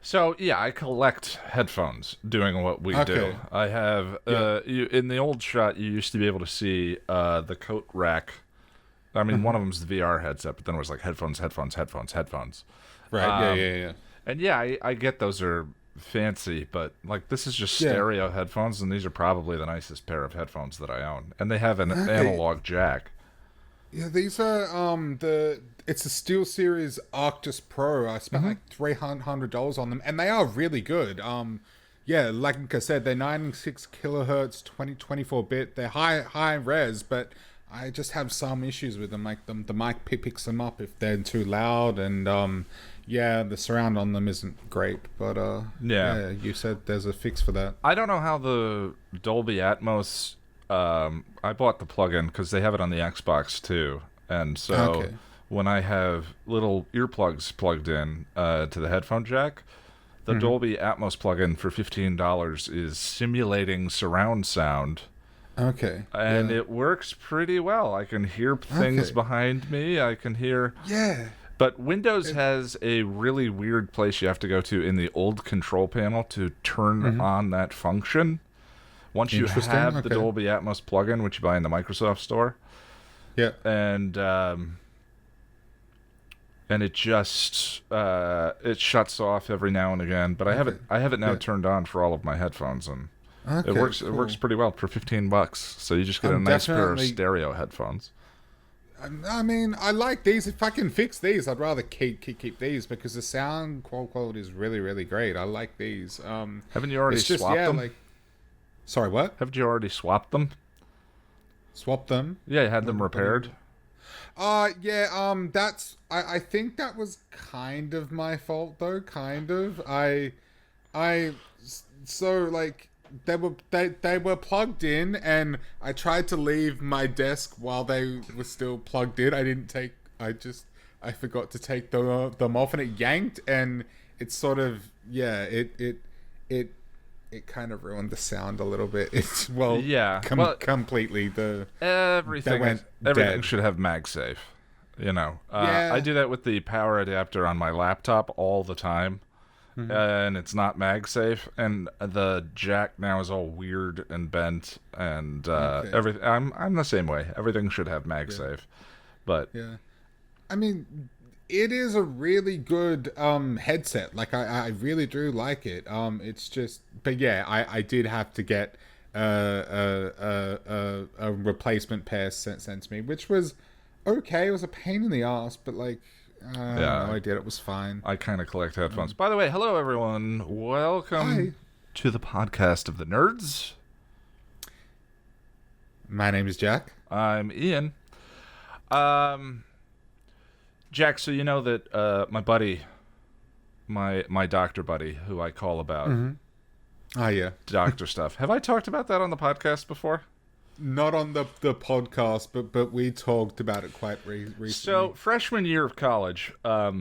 So yeah, I collect headphones. Doing what we do, Okay. I have. Yeah. In the old shot, you used to be able to see the coat rack. I mean, one Uh-huh. of them's the VR headset, but then it was like headphones, headphones, headphones, headphones. Right. Yeah. Um, Yeah. Yeah. and yeah, I get those are fancy, but like this is just Yeah. stereo headphones, and these are probably the nicest pair of headphones that I own. And they have an Okay. analog jack. Yeah. These are the. It's a Steel Series Arctis Pro. I spent Hmm. like $300 on them, and they are really good. Yeah, like I said, they're 96 kilohertz, 24 bit. They're high res, but I just have some issues with them. Like the mic picks them up if they're too loud, and yeah, the surround on them isn't great. But Yeah, yeah, you said there's a fix for that. I don't know how the Dolby Atmos. I bought the plugin because they have it on the Xbox too, and so Okay. when I have little earplugs plugged in to the headphone jack, the Hmm. Dolby Atmos plugin for $15 is simulating surround sound, Okay. and Yeah. it works pretty well. I can hear things Okay. behind me. I can hear. Yeah. But Windows It, has a really weird place you have to go to in the old control panel to turn mhm. on that function. Once you Interesting. have the Okay. Dolby Atmos plugin, which you buy in the Microsoft Store, Yeah. and it just it shuts off every now and again. But Okay. I have it now Yeah. turned on for all of my headphones, and Okay. it works Cool. pretty well for $15. So you just get a I'm nice pair of definitely. stereo headphones. I mean, I like these. If I can fix these, I'd rather keep these because the sound quality is really great. I like these. Haven't you already It's just swapped yeah, them? like sorry, what? Haven't you already swapped them? Swap them. Yeah, you had them What do you repaired. mean? Yeah. That's. I think that was kind of my fault though. Kind of. I. So like they were plugged in, and I tried to leave my desk while they were still plugged in. I didn't take. I forgot to take them off, and it yanked, and it sort of yeah. It it kind of ruined the sound a little bit. It's well, Yeah. Well, completely they went Everything dead. should have MagSafe. You know, I Yeah. do that with the power adapter on my laptop all the time, Mhm. and it's not MagSafe, and the jack now is all weird and bent, and Okay. everything. I'm the same way. Everything should have Yeah. MagSafe, but Yeah. I mean, it is a really good headset. Like I really do like it. It's just, but yeah, I did have to get a replacement pair sent to me, which was okay. It was a pain in the ass, but like I don't know, yeah, I did. It was fine. I kind of collect headphones. By the way, hello everyone. Hi, Welcome to the podcast of the nerds. my name is Jack. I'm Ian. Um, Jack, so you know that my buddy, my doctor buddy, who I call about Oh yeah, doctor stuff. Have I talked about that on the podcast before? not on the podcast, but we talked about it quite recently. So freshman year of college, I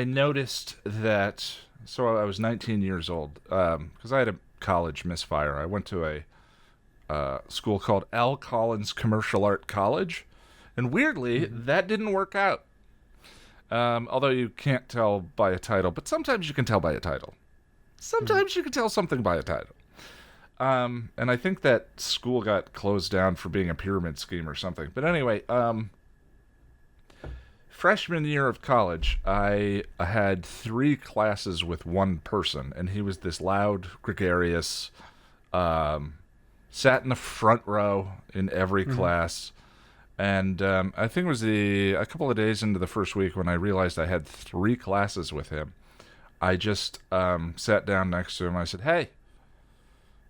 noticed that. So I was 19 years old because I had a college misfire. I went to a school called L. Collins Commercial Art College, and weirdly, that didn't work out. Although you can't tell by a title, but sometimes you can tell by a title. Sometimes you can tell something by a title. And I think that school got closed down for being a pyramid scheme or something. But anyway, freshman year of college, I had 3 classes with one person, and he was this loud, gregarious, sat in the front row in every class. And I think it was a couple of days into the first week when I realized I had 3 classes with him. I just sat down next to him. I said, "Hey,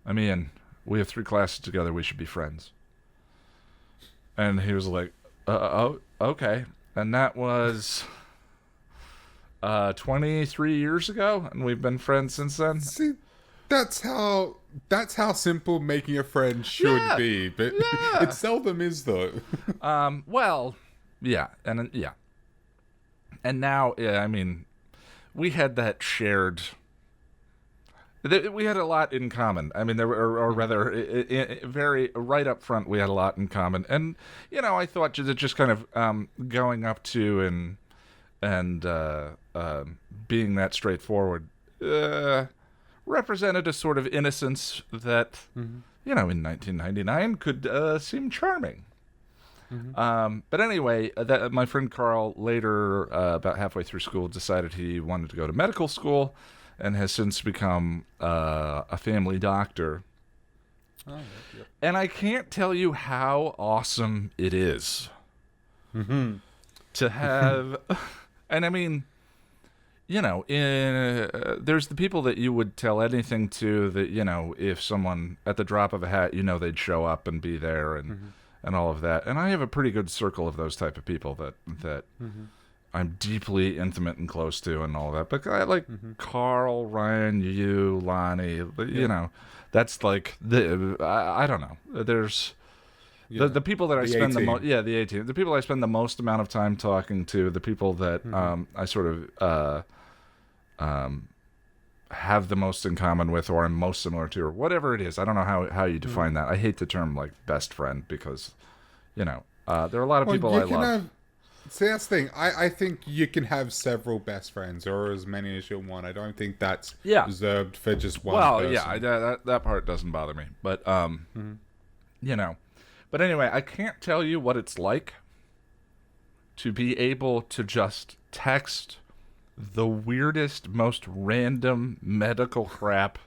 I'm Ian. We have 3 classes together. We should be friends." And he was like, "Oh, okay." And that was 23 years ago, and we've been friends since then. See, that's how simple making a friend should Yeah, be, but yeah. it seldom is though. Well, yeah, yeah. And now, yeah, I mean, we had that shared. We had a lot in common. I mean, there were, or rather, very right up front, we had a lot in common. And I thought that just kind of going up to and and being that straightforward represented a sort of innocence that, you know, in 1999 could seem charming. But anyway, my friend Carl later, about halfway through school, decided he wanted to go to medical school and has since become a family doctor. Oh, yep. And I can't tell you how awesome it is to have... And I mean, you know, there's the people that you would tell anything to that, you know, if someone, at the drop of a hat, you know, they'd show up and be there and all of that. And I have a pretty good circle of those type of people that I'm deeply intimate and close to and all that. But I like Carl, Ryan, you, Lonnie, you know, that's like, I don't know. There's... Yeah. The people that I spend the most, the 18, the people I spend the most amount of time talking to, the people that I sort of have the most in common with, or I'm most similar to, or whatever it is. I don't know how you define that. I hate the term like best friend because, you know, there are a lot of people I love. See, that's the thing. I think you can have several best friends, or as many as you want. I don't think that's reserved for just one person. Well, yeah, that part doesn't bother me. But, you know. But anyway, I can't tell you what it's like to be able to just text the weirdest, most random medical crap.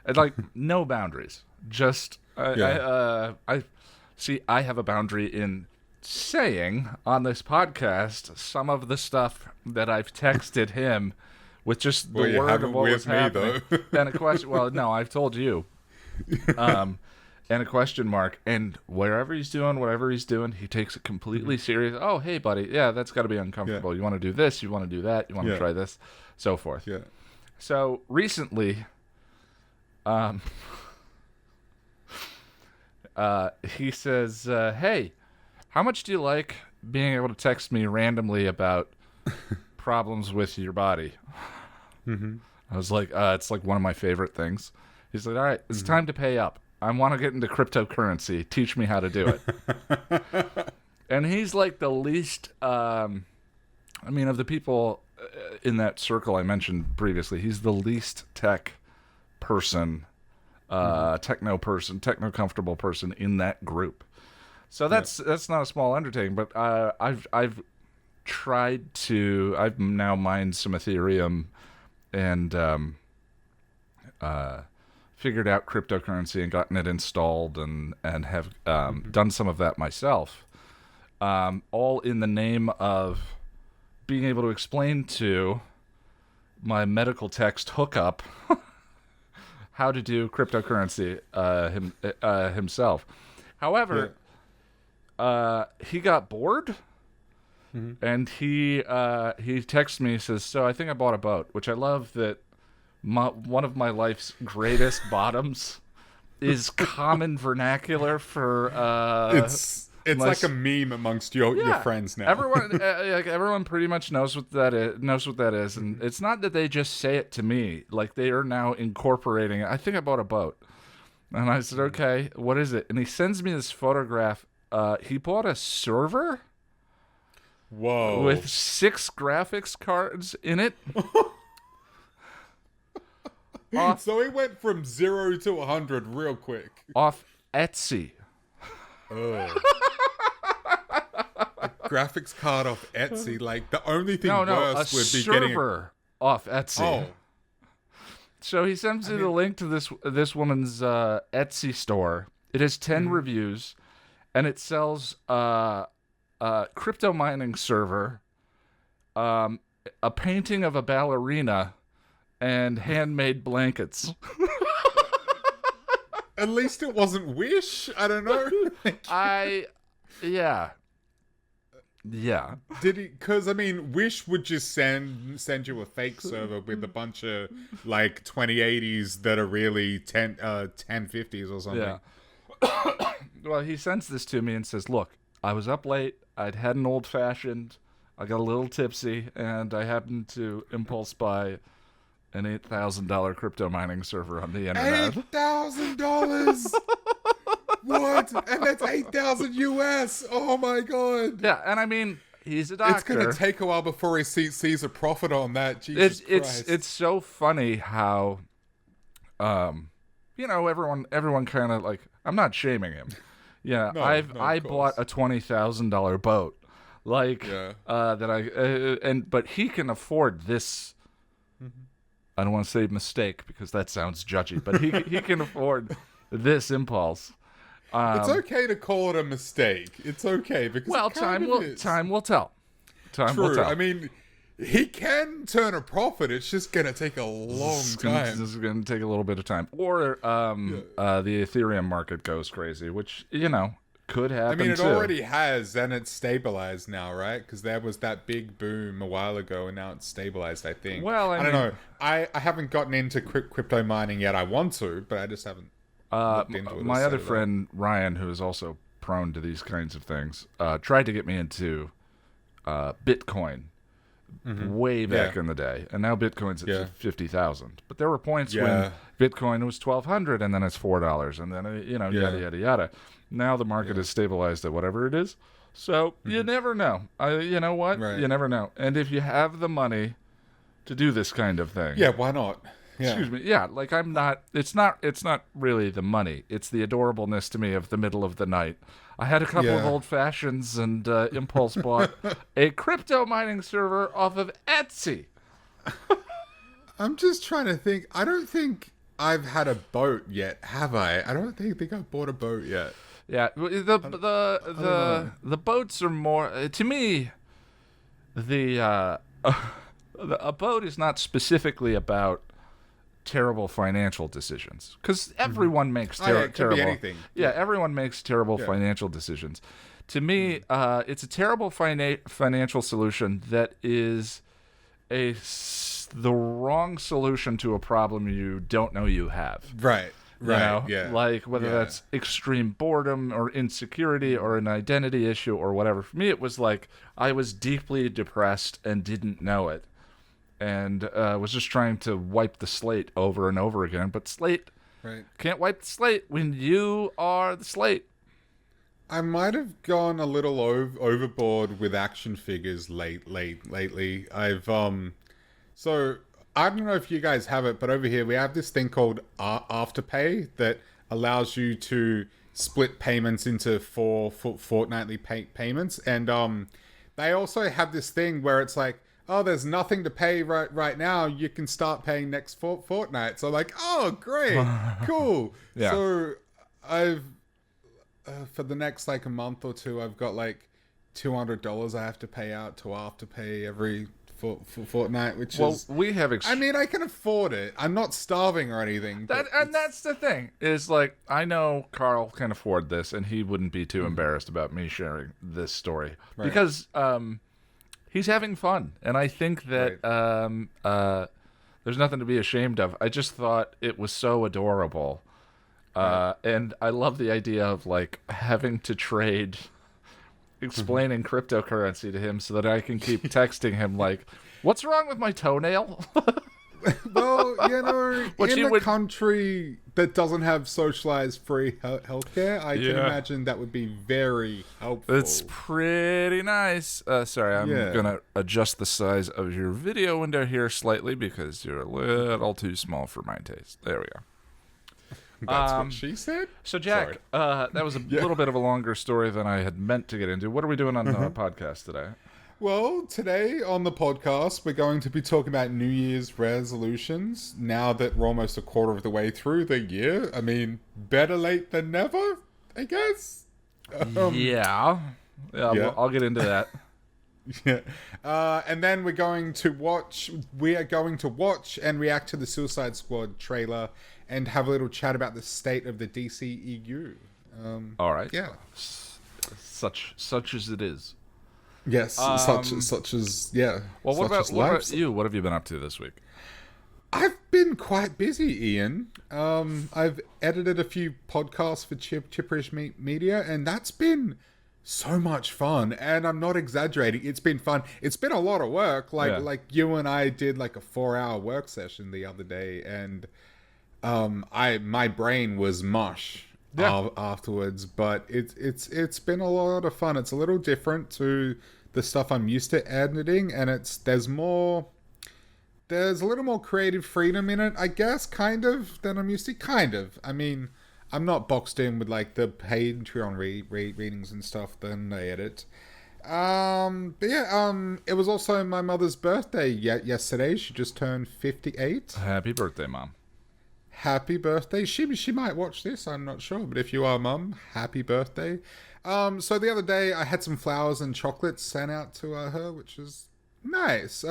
And, like, no boundaries. Just, I see, I have a boundary in saying on this podcast some of the stuff that I've texted him with just the word of what was happening. And a question, well, no, I've told you. And a question mark, and wherever he's doing, whatever he's doing, he takes it completely serious. Oh, hey, buddy, yeah, that's got to be uncomfortable. You want to do this, you want to do that, you want to try this, so forth. Yeah. So recently, he says, hey, how much do you like being able to text me randomly about problems with your body? I was like, it's like one of my favorite things. He's like, all right, it's time to pay up. I want to get into cryptocurrency. Teach me how to do it. And he's like the least, I mean, of the people in that circle I mentioned previously, he's the least tech person, techno-comfortable person in that group. So that's not a small undertaking, but I've tried to, I've now mined some Ethereum and figured out cryptocurrency and gotten it installed and have done some of that myself, all in the name of being able to explain to my medical text hookup how to do cryptocurrency himself. However, he got bored, and he texted me, says, so I think I bought a boat, which I love that one of my life's greatest bottoms is common vernacular for it's like a meme amongst your friends now. Everyone pretty much knows what that is, and it's not that they just say it to me, like they are now incorporating it. I think I bought a boat. And I said, okay, what is it? And he sends me this photograph. He bought a server with 6 graphics cards in it. So he went from 0 to 100 real quick. Off Etsy. Oh. A graphics card off Etsy. Like, the only thing worse would be getting a server off Etsy. Oh. So he sends me the link to this woman's Etsy store. It has 10 reviews, and it sells a crypto mining server, a painting of a ballerina, and handmade blankets. At least it wasn't Wish. I don't know. Yeah. Did he? Because I mean, Wish would just send you a fake server with a bunch of like 2080s that are really 1050s or something. Yeah. Well, he sends this to me and says, "Look, I was up late. I'd had an old fashioned. I got a little tipsy, and I happened to impulse buy an $8,000 crypto mining server on the internet." $8,000. What? And that's 8,000 US. Oh my god. Yeah, and I mean, He's a doctor. It's gonna take a while before he sees a profit on that. Jesus Christ. It's so funny how, everyone kind of like. I'm not shaming him. Yeah, I bought a $20,000 boat, but he can afford this. I don't want to say mistake because that sounds judgy, but he can afford this impulse. It's okay to call it a mistake. It's okay because time will tell. Time will tell. I mean, he can turn a profit. It's just gonna take a long time. This is gonna take a little bit of time, or the Ethereum market goes crazy, which could happen. I mean, it too. already has, and it's stabilized now, right? Because there was that big boom a while ago, and now it's stabilized. I think. Well, I don't know. I haven't gotten into crypto mining yet. I want to, but I just haven't. My other friend Ryan, who is also prone to these kinds of things, tried to get me into Bitcoin way back in the day, and now Bitcoin's at 50,000. But there were points when Bitcoin was $1,200, and then it's $4, and then yada yada yada. Now the market is stabilized at whatever it is, so you never know. You know what? Right. You never know. And if you have the money to do this kind of thing, why not? Yeah. Excuse me. Yeah, like I'm not. It's not really the money. It's the adorableness to me of the middle of the night. I had a couple of old fashions and impulse bought a crypto mining server off of Etsy. I'm just trying to think. I don't think I've had a boat yet, have I? I don't think I've bought a boat yet. Yeah, the boats are more to me. A boat is not specifically about terrible financial decisions because everyone makes terrible. Anything. Yeah, everyone makes terrible financial decisions. To me, it's a terrible financial solution that is the wrong solution to a problem you don't know you have. Right. Yeah. Like whether that's extreme boredom or insecurity or an identity issue or whatever. For me, it was like I was deeply depressed and didn't know it. And was just trying to wipe the slate over and over again. But slate can't wipe the slate when you are the slate. I might have gone a little overboard with action figures lately. I've so I don't know if you guys have it, but over here we have this thing called Afterpay that allows you to split payments into four fortnightly payments, and they also have this thing where it's like, oh, there's nothing to pay right now. You can start paying next fortnight. So like, oh, great, cool. Yeah. So I've for the next like a month or two, I've got like $200 I have to pay out to Afterpay every fortnight, which we have. I mean, I can afford it. I'm not starving or anything. That's the thing. Is like I know Carl can afford this, and he wouldn't be too embarrassed about me sharing this story because he's having fun, and I think that there's nothing to be ashamed of. I just thought it was so adorable, and I love the idea of like having to trade. Explaining cryptocurrency to him so that I can keep texting him like, what's wrong with my toenail? Well, in a country that doesn't have socialized free healthcare, I can imagine that would be very helpful. It's pretty nice. Sorry, I'm going to adjust the size of your video window here slightly because you're a little too small for my taste. There we go. That's what she said? So, Jack, that was a little bit of a longer story than I had meant to get into. What are we doing on the podcast today? Well, today on the podcast, we're going to be talking about New Year's resolutions. Now that we're almost a quarter of the way through the year. I mean, better late than never, I guess. I'll get into that. And then we are going to watch and react to the Suicide Squad trailer and have a little chat about the state of the DCEU. All right. Yeah. Such as it is. Yes. Such as yeah. Well, what about you? What have you been up to this week? I've been quite busy, Ian. I've edited a few podcasts for Chipperish Media, and that's been so much fun. And I'm not exaggerating. It's been fun. It's been a lot of work. Like you and I did like a 4-hour work session the other day, and my brain was mush afterwards. But it's been a lot of fun. It's a little different to the stuff I'm used to editing, and there's a little more creative freedom in it, I guess, kind of, than I'm used to. Kind of. I mean, I'm not boxed in with like the Patreon readings and stuff. Then I edit. But yeah. It was also my mother's birthday yesterday. She just turned 58. Happy birthday, Mom. Happy birthday. She might watch this. I'm not sure, but if you are, Mum, happy birthday. So the other day I had some flowers and chocolates sent out to her, which was nice.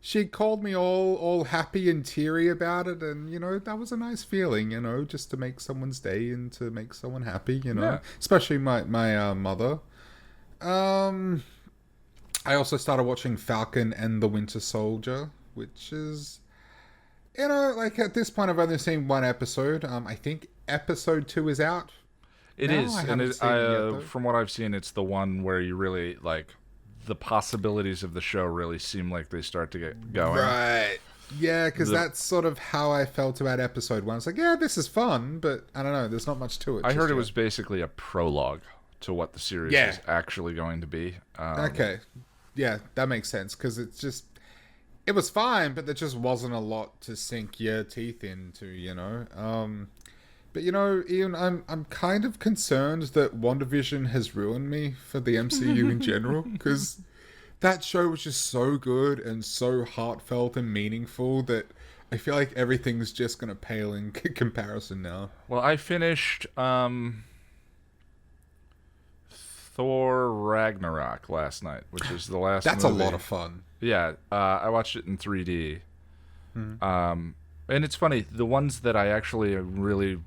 She called me all happy and teary about it, and that was a nice feeling, just to make someone's day and to make someone happy, Yeah. especially my mother. I also started watching Falcon and the Winter Soldier, which is, like at this point I've only seen one episode. I think episode 2 is out. It No, is, I and haven't seen it yet, though. from what I've seen, it's the one where you really like the possibilities of the show really seem like they start to get going. Right. Yeah, because that's sort of how I felt about episode 1. It's like, yeah, this is fun, but I don't know, there's not much to it. I just heard it yet. was basically a prologue to what the series Yeah. is actually going to be. Okay. Yeah, that makes sense, because it was fine, but there just wasn't a lot to sink your teeth into, But Ian, I'm kind of concerned that WandaVision has ruined me for the MCU in general, because that show was just so good and so heartfelt and meaningful that I feel like everything's just gonna pale in comparison now. Well, I finished Thor Ragnarok last night, which is the last That's movie. a lot of fun. Yeah, I watched it in 3D. And it's funny, the ones that I actually really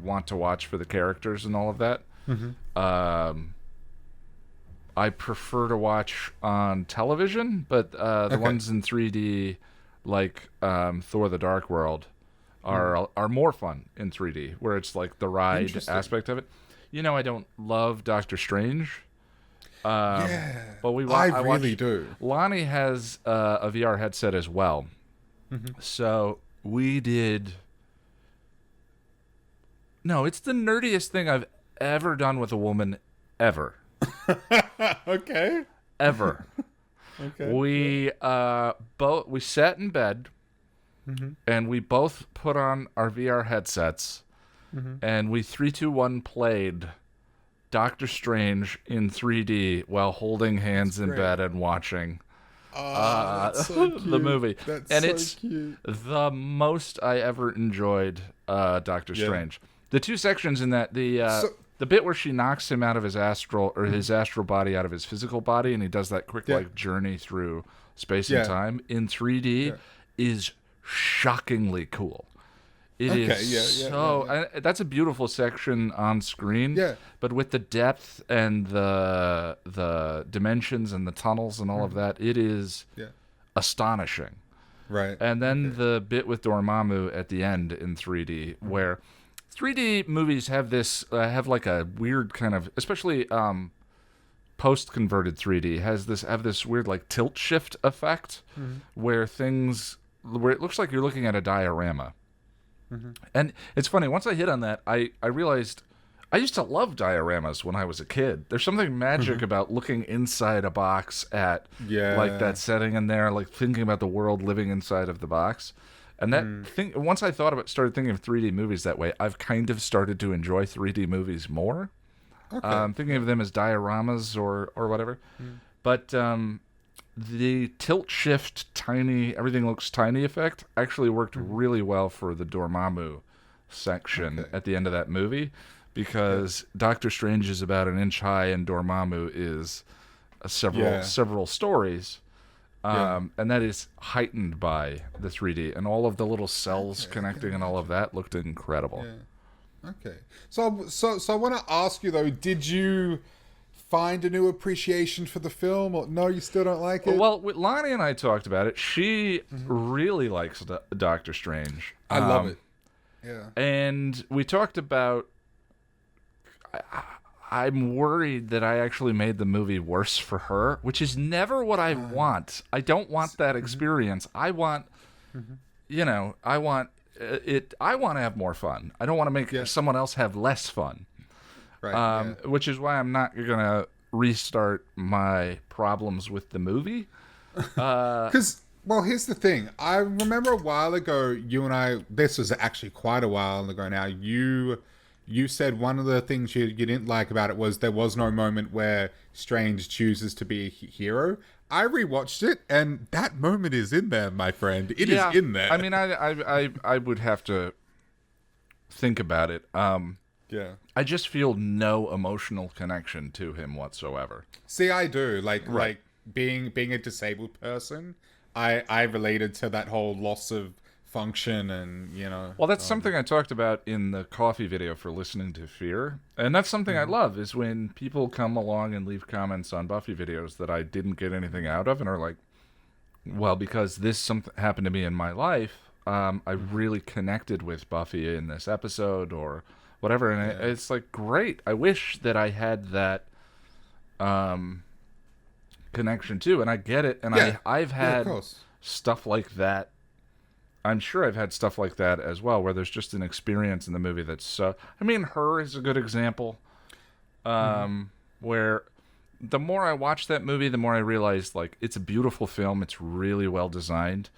want to watch for the characters and all of that, I prefer to watch on television, but the ones in 3D, like Thor: The Dark World, are more fun in 3D, where it's like the ride Interesting. aspect of it. I don't love Doctor Strange. Yeah, But I really watched- do. Lonnie has a VR headset as well. So we did. No, it's the nerdiest thing I've ever done with a woman, ever. Okay. Ever. Okay. We sat in bed, and we both put on our VR headsets, and we 3, 2, 1 played Doctor Strange in 3D while holding hands in great. bed and watching That's so cute. the movie. That's And so it's cute. the most I ever enjoyed Doctor Strange. The two sections in that, the bit where she knocks him out of his astral, or his astral body out of his physical body, and he does that quick like journey through space and time in 3D is shockingly cool. It is that's a beautiful section on screen. Yeah. But with the depth and the dimensions and the tunnels and all of that, it is astonishing. Right. And then the bit with Dormammu at the end in 3D, where 3D movies have this have like a weird kind of, especially post converted 3D have this weird like tilt shift effect, where it looks like you're looking at a diorama. And it's funny, once I hit on that, I realized I used to love dioramas when I was a kid. There's something magic about looking inside a box at like that setting in there, like thinking about the world living inside of the box. And that thing, once I started thinking of 3D movies that way, I've kind of started to enjoy 3D movies more. Okay. Thinking of them as dioramas or whatever. But the tilt shift tiny, everything looks tiny effect actually worked really well for the Dormammu section at the end of that movie, because Doctor Strange is about an inch high and Dormammu is several stories. And that is heightened by the 3D, and all of the little cells connecting and all of that looked incredible. Okay. So I want to ask you though, did you find a new appreciation for the film, or no, you still don't like it? Well, Lonnie and I talked about it. She really likes Doctor Strange. I love it. Yeah. And we talked about. I'm worried that I actually made the movie worse for her, which is never what I want. I don't want that experience. I want, I want it. I want to have more fun. I don't want to make someone else have less fun. Right. Which is why I'm not gonna restart my problems with the movie. Because, well, here's the thing. I remember a while ago, you and I, this was actually quite a while ago now, you said one of the things you didn't like about it was there was no moment where Strange chooses to be a hero. I rewatched it, and that moment is in there, my friend. It is in there. I mean, I would have to think about it. Yeah. I just feel no emotional connection to him whatsoever. See, I do. Like, Right. being a disabled person, I related to that whole loss of function and, Well, that's something I talked about in the coffee video for Listening to Fear. And that's something I love, is when people come along and leave comments on Buffy videos that I didn't get anything out of and are like, well, because this something happened to me in my life, I really connected with Buffy in this episode or whatever. And it's like, great. I wish that I had that connection too. And I get it. And I've of had course. stuff like that. I'm sure I've had stuff like that as well, where there's just an experience in the movie that's so... I mean, Her is a good example, where the more I watch that movie, the more I realize, like, it's a beautiful film. It's really well designed.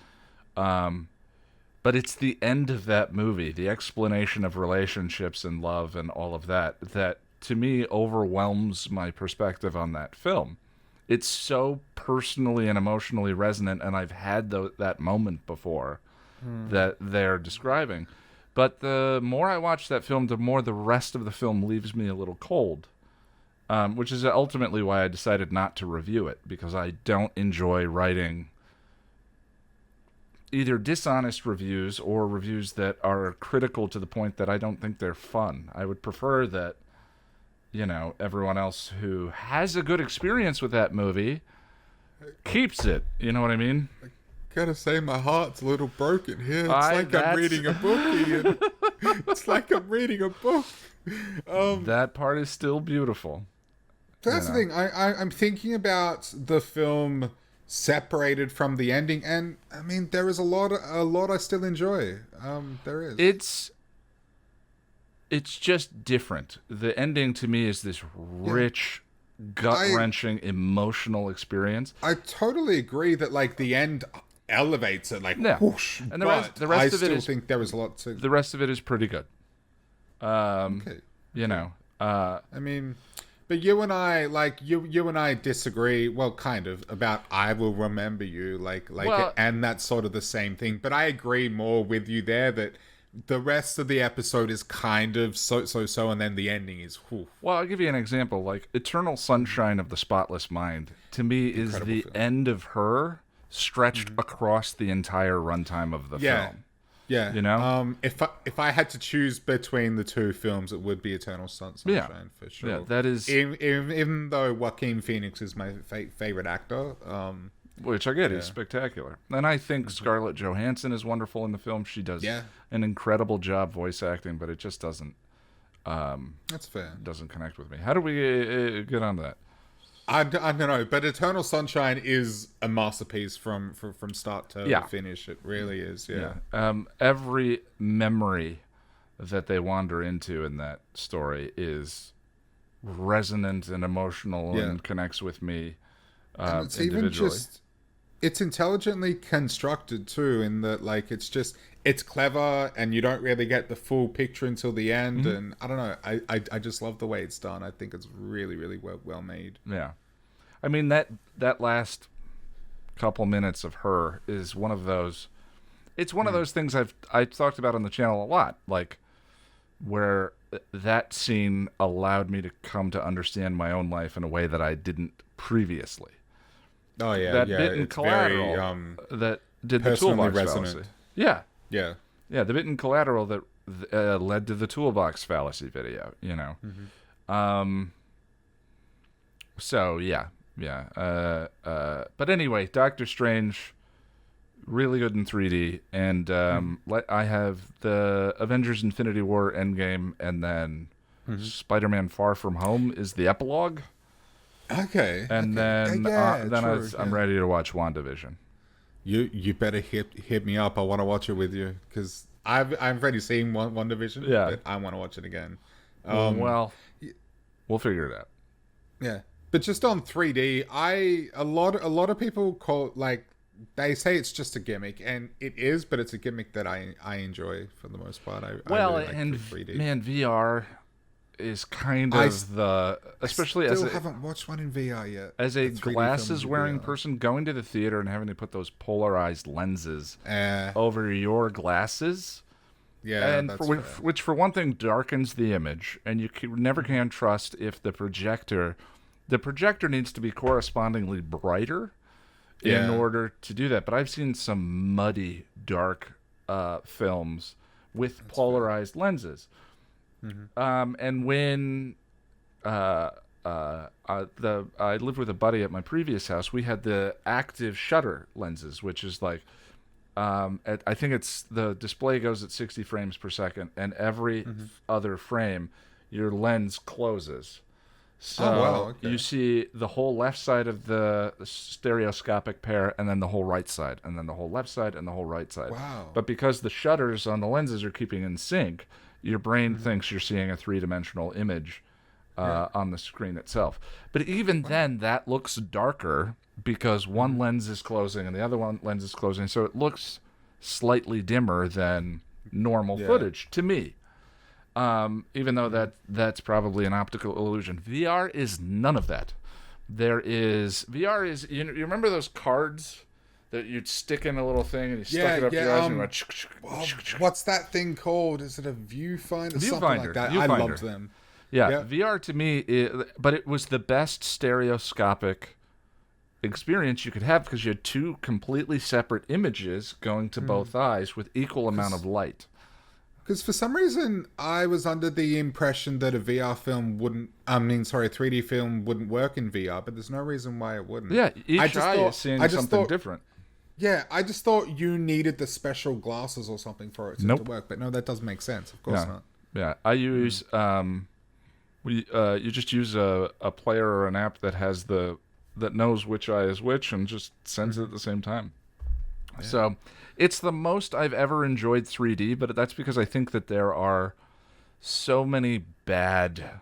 But it's the end of that movie, the explanation of relationships and love and all of that, that to me overwhelms my perspective on that film. It's so personally and emotionally resonant, and I've had that moment before that they're describing. But the more I watch that film, the more the rest of the film leaves me a little cold, which is ultimately why I decided not to review it, because I don't enjoy writing either dishonest reviews or reviews that are critical to the point that I don't think they're fun. I would prefer that, everyone else who has a good experience with that movie keeps it. You know what I mean? Gotta say, my heart's a little broken here. It's I'm that's- reading a book, Ian. It's like I'm reading a book. That part is still beautiful. That's the thing. I'm thinking about the film separated from the ending, and I mean, there is a lot I still enjoy. There is. It's just different. The ending to me is this rich, gut-wrenching, emotional experience. I totally agree that like the end elevates it, like whoosh. And the rest of it I is, still think there was a lot to. the rest of it is pretty good. Okay. I mean, but you and I, like you and I disagree. Well, kind of about "I Will Remember You," and that's sort of the same thing. But I agree more with you there that the rest of the episode is kind of so, and then the ending is. Whew. Well, I'll give you an example. Like Eternal Sunshine of the Spotless Mind, to me, is the film. end of Her stretched across the entire runtime of the film. Yeah. If I had to choose between the two films, it would be Eternal Sunshine for sure. Yeah, that is... Even though Joaquin Phoenix is my favorite actor. Which I get, he's spectacular. And I think Scarlett Johansson is wonderful in the film. She does an incredible job voice acting, but it just doesn't... That's fair. Doesn't connect with me. How do we get on that? I don't know, but Eternal Sunshine is a masterpiece from start to finish. It really is, every memory that they wander into in that story is resonant and emotional and connects with me and it's individually. Even just, it's intelligently constructed too, in that like it's clever and you don't really get the full picture until the end. And I don't know, I just love the way it's done. I think it's really, really well made. Yeah. I mean, that last couple minutes of Her is one of those... It's one of those things I've talked about on the channel a lot, like, where that scene allowed me to come to understand my own life in a way that I didn't previously. Oh, yeah, that bit in Collateral very, that did the toolbox resonant. fallacy. Yeah. Yeah. Yeah, the bit in Collateral that led to the toolbox fallacy video, So, yeah. But anyway, Doctor Strange, really good in 3D. And I have the Avengers Infinity War Endgame, and then Spider-Man Far From Home is the epilogue. Okay. And then I'm ready to watch WandaVision. You better hit me up. I want to watch it with you because I've already seen WandaVision. Yeah, but I want to watch it again. Well, we'll figure it out. Yeah, But just on 3D, a lot of people call, like, they say it's just a gimmick, and it is, but it's a gimmick that I enjoy for the most part. I Well, really like and 3D. man, VR is kind I of the, especially still as haven't watched one in VR yet. as a 3D film glasses in wearing VR. person going to the theater and having to put those polarized lenses Uh, over your glasses. yeah, And that's for, fair. which for one thing darkens the image, and you never Mm-hmm. can trust if the projector needs to be correspondingly brighter in Yeah. order to do that. But I've seen some muddy dark films with polarized lenses. And when I lived with a buddy at my previous house, we had the active shutter lenses, which is like, I think it's the display goes at 60 frames per second, and every other frame, your lens closes. So Oh, wow, okay. you see the whole left side of the stereoscopic pair, and then the whole right side, and then the whole left side, and the whole right side. Wow. But because the shutters on the lenses are keeping in sync, your brain thinks you're seeing a three-dimensional image on the screen itself. But even then, that looks darker because one lens is closing and the other one lens is closing, so it looks slightly dimmer than normal footage to me. Even though that's probably an optical illusion. VR is none of that. VR is, you remember those cards that you'd stick in a little thing and you stuck it up your eyes and you went, What's that thing called? Is it a viewfinder? Something like that. I Viewfinder. loved them. Yeah, Yeah. VR to me, but it was the best stereoscopic experience you could have because you had two completely separate images going to both eyes with equal amount of light. Because for some reason, I was under the impression that a 3D film wouldn't work in VR, but there's no reason why it wouldn't. Yeah, each I just eye thought- is seeing I just something thought- different. Yeah, I just thought you needed the special glasses or something for it to Nope. work, but no, that doesn't make sense. Of course Yeah. not. Yeah, I use you just use a player or an app that has that knows which eye is which and just sends it at the same time. So it's the most I've ever enjoyed 3D, but that's because I think that there are so many bad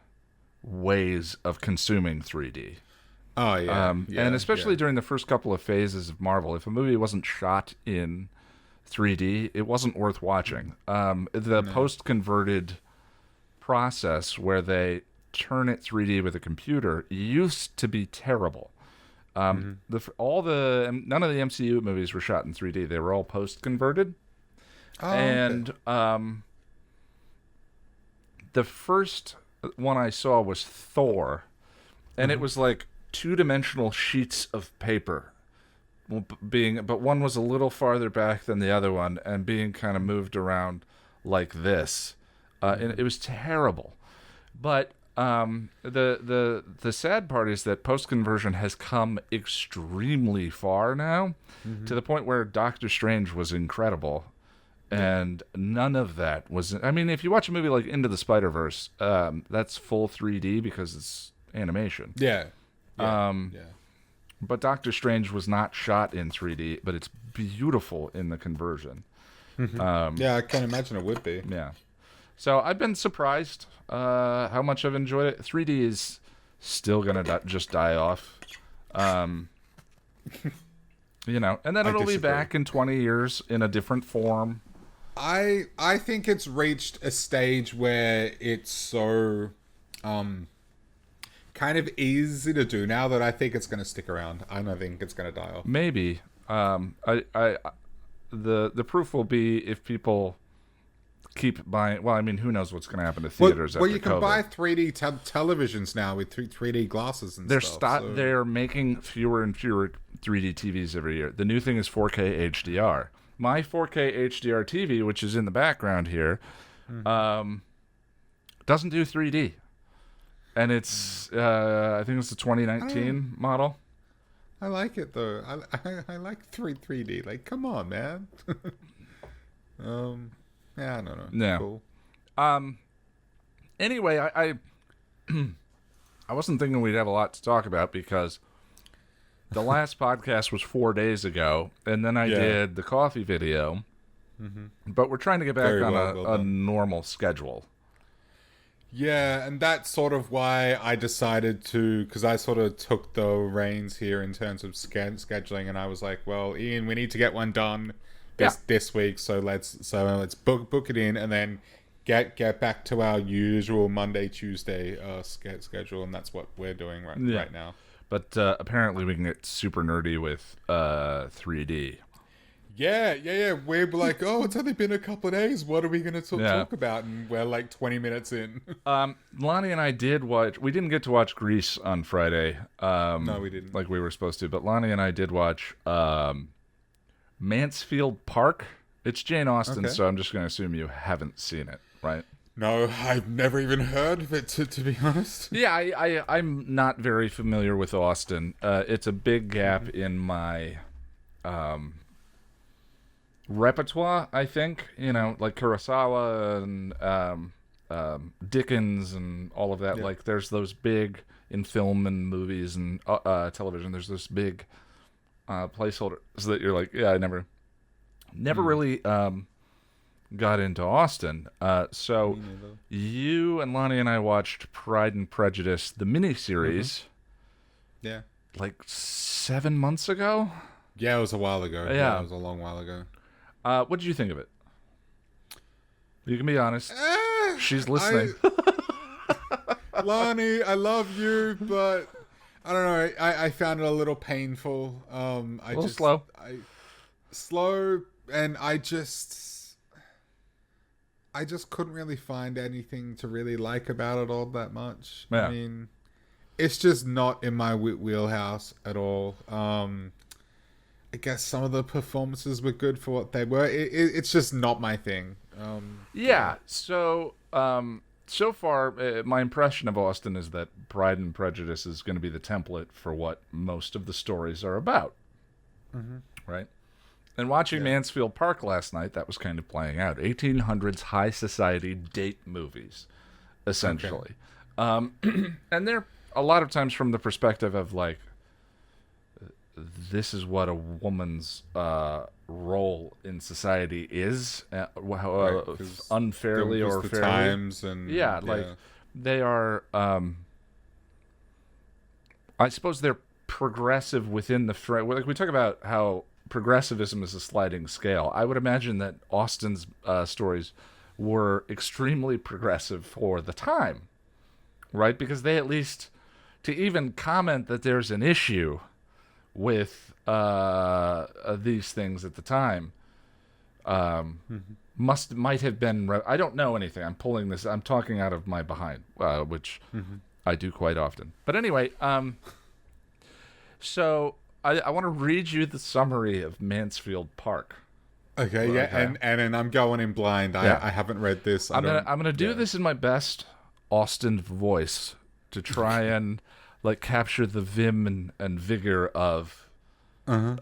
ways of consuming 3D. Oh, yeah. And especially during the first couple of phases of Marvel, if a movie wasn't shot in 3D, it wasn't worth watching. The post-converted process where they turn it 3D with a computer used to be terrible. None of the MCU movies were shot in 3D. They were all post-converted. Oh, And the first one I saw was Thor, and it was like two-dimensional sheets of paper, but one was a little farther back than the other one, and being kind of moved around like this, and it was terrible. But the sad part is that post-conversion has come extremely far now, to the point where Doctor Strange was incredible. And none of that was... I mean, if you watch a movie like Into the Spider-Verse, that's full 3D because it's animation. Yeah. Yeah. But Doctor Strange was not shot in 3D, but it's beautiful in the conversion. Yeah, I can imagine it would be. Yeah. So I've been surprised how much I've enjoyed it. 3D is still going to just die off. And then it'll be back in 20 years in a different form. I think it's reached a stage where it's so kind of easy to do now that I think it's going to stick around. I don't think it's going to die off. Maybe. The proof will be if people keep buying. Well, I mean, who knows what's going to happen to theaters Well, after you can COVID. buy 3D televisions now with 3D glasses and stuff. They're making fewer and fewer 3D TVs every year. The new thing is 4K HDR. My 4K HDR TV, which is in the background here, doesn't do 3D. And it's, I think it's the 2019 model. I like it though. I like 3D. Like, come on, man. Yeah, I don't know. Yeah. Cool. Anyway, I wasn't thinking we'd have a lot to talk about because the last podcast was 4 days ago, and then I did the coffee video. But we're trying to get back Very on well a done. normal schedule. Yeah, and that's sort of why I decided to, because I sort of took the reins here in terms of scheduling, and I was like, well, Ian, we need to get one done Yeah. this week, so let's book it in, and then get back to our usual Monday Tuesday schedule, and that's what we're doing right now. But apparently we can get super nerdy with 3D. Yeah. We're like, oh, it's only been a couple of days. What are we going to talk about? And we're like 20 minutes in. Lonnie and I did watch. We didn't get to watch Grease on Friday. No, we didn't. Like we were supposed to. But Lonnie and I did watch Mansfield Park. It's Jane Austen, Okay. so I'm just going to assume you haven't seen it, right? No, I've never even heard of it, to be honest. Yeah, I'm not very familiar with Austen. It's a big gap in my repertoire, I think. You know, like Kurosawa and Dickens and all of that. Yeah. Like, there's those big, in film and movies and television, there's this big placeholders that you're like, yeah, I never really got into Austen. So you and Lonnie and I watched Pride and Prejudice, the miniseries, Yeah. like 7 months ago. Yeah, it was a while ago. Yeah. It was a long while ago. What did you think of it? You can be honest. She's listening. Lonnie, I love you, but I don't know. I found it a little painful. A little slow. Slow, and I just couldn't really find anything to really like about it all that much. Yeah. I mean, it's just not in my wheelhouse at all. I guess some of the performances were good for what they were. It's just not my thing. Yeah. So, so far, my impression of Austen is that Pride and Prejudice is going to be the template for what most of the stories are about. Mm-hmm. Right? And watching Mansfield Park last night, that was kind of playing out. 1800s high society date movies, essentially. Okay. And they're a lot of times from the perspective of, like, this is what a woman's role in society is, unfairly or fairly. Times and like they are. I suppose they're progressive within the frame. Like we talk about how progressivism is a sliding scale. I would imagine that Austen's stories were extremely progressive for the time, right? Because they at least to even comment that there's an issue with these things at the time might have been I don't know anything. I'm talking out of my behind, which I do quite often. But anyway, so I want to read you the summary of Mansfield Park. Okay, yeah, and I'm going in blind. I haven't read this. I'm gonna do this in my best Austen voice to try and like capture the vim and vigor of an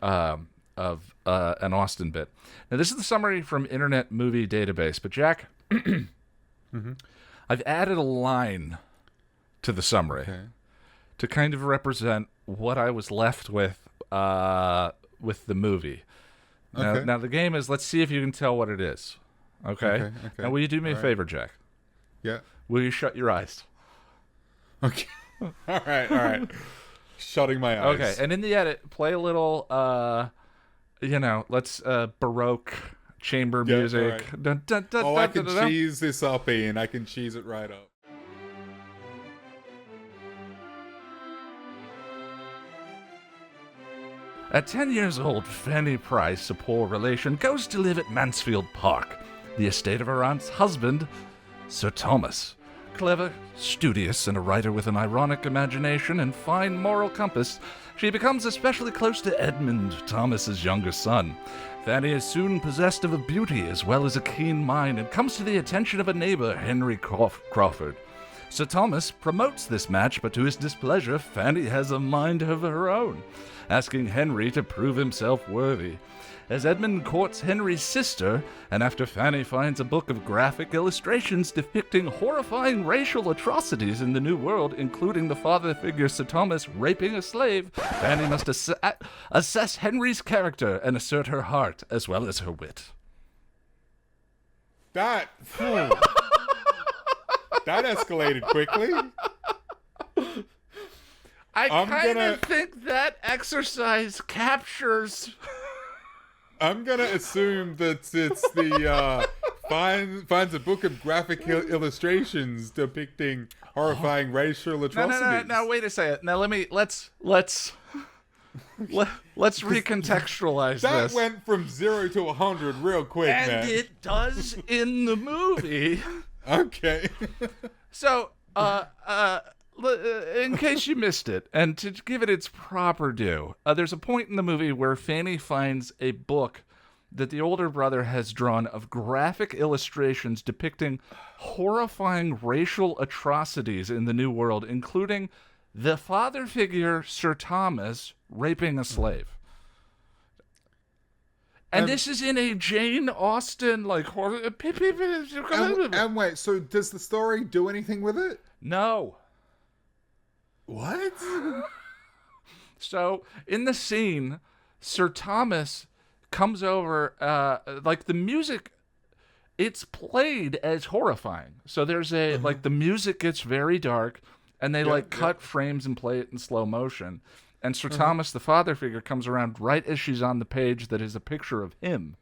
Austen bit. Now, this is the summary from Internet Movie Database, but Jack, I've added a line to the summary to kind of represent what I was left with the movie. Now, the game is, let's see if you can tell what it is. Okay? Now, will you do me a favor, Jack? Yeah. Will you shut your eyes? Okay. All right. Shutting my eyes. Okay, and in the edit, play a little, let's Baroque chamber music. Right. Dun, dun, dun, I can dun, dun. cheese this up, Ian. I can cheese it right up. At 10 years old, Fanny Price, a poor relation, goes to live at Mansfield Park, the estate of her aunt's husband, Sir Thomas. Clever, studious, and a writer with an ironic imagination and fine moral compass, she becomes especially close to Edmund, Thomas's younger son. Fanny is soon possessed of a beauty as well as a keen mind and comes to the attention of a neighbor, Henry Crawford. Sir Thomas promotes this match, but to his displeasure, Fanny has a mind of her own, asking Henry to prove himself worthy. As Edmund courts Henry's sister, and after Fanny finds a book of graphic illustrations depicting horrifying racial atrocities in the New World, including the father figure Sir Thomas raping a slave, Fanny must assess Henry's character and assert her heart as well as her wit. That escalated quickly. I kind of think that exercise captures. I'm gonna assume that it's the finds a book of graphic illustrations depicting horrifying racial atrocities. No, wait a second. Now let's recontextualize that this. That went from 0 to 100 real quick, and man. And it does in the movie. Okay. So, in case you missed it, and to give it its proper due, there's a point in the movie where Fanny finds a book that the older brother has drawn of graphic illustrations depicting horrifying racial atrocities in the New World, including the father figure, Sir Thomas, raping a slave. And this is in a Jane Austen, like, horror. And wait, so does the story do anything with it? No. What? So, in the scene, Sir Thomas comes over, like, the music, it's played as horrifying. So there's a, like, the music gets very dark, and they, cut frames and play it in slow motion. And Sir Thomas, the father figure, comes around right as she's on the page that is a picture of him.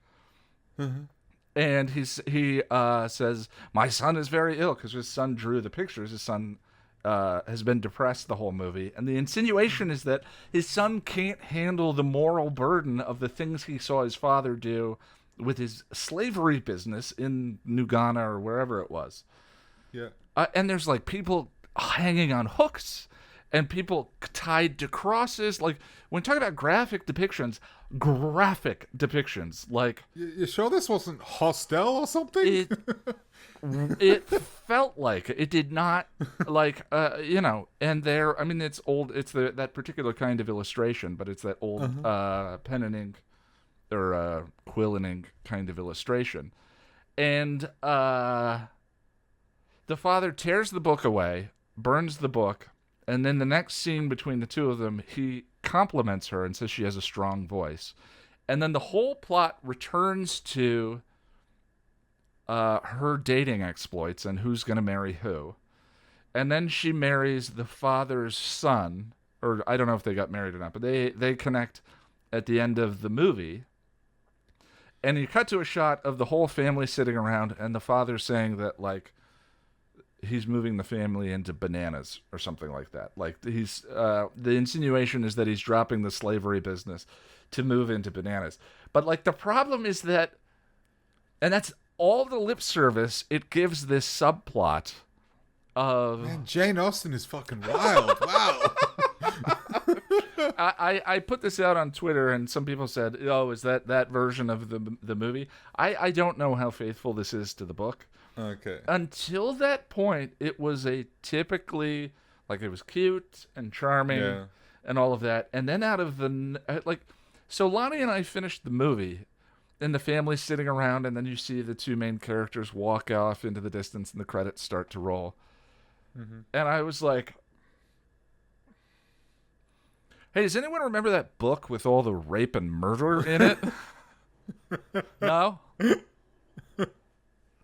And he says, my son is very ill, because his son drew the pictures. His son has been depressed the whole movie. And the insinuation is that his son can't handle the moral burden of the things he saw his father do with his slavery business in New Ghana or wherever it was. Yeah. And there's, like, people hanging on hooks and people tied to crosses. Like, when talking about graphic depictions, like... You sure this wasn't Hostel or something? It felt like it did not, like, and there, I mean, it's old, it's that particular kind of illustration, but it's that old pen and ink, or quill and ink kind of illustration. And the father tears the book away, burns the book, and then the next scene between the two of them, he compliments her and says she has a strong voice. And then the whole plot returns to her dating exploits and who's going to marry who. And then she marries the father's son, or I don't know if they got married or not, but they connect at the end of the movie. And you cut to a shot of the whole family sitting around and the father saying that, like, he's moving the family into bananas or something like that. Like, he's the insinuation is that he's dropping the slavery business to move into bananas. But, like, the problem is that, and that's all the lip service it gives this subplot of... Man, Jane Austen is fucking wild. Wow. I put this out on Twitter, and some people said, oh, is that version of the movie? I don't know how faithful this is to the book. Okay. Until that point, it was a typically, like, it was cute and charming and all of that. And then out of the, like, so Lonnie and I finished the movie, and the family's sitting around, and then you see the two main characters walk off into the distance, and the credits start to roll. And I was like, hey, does anyone remember that book with all the rape and murder in it? No?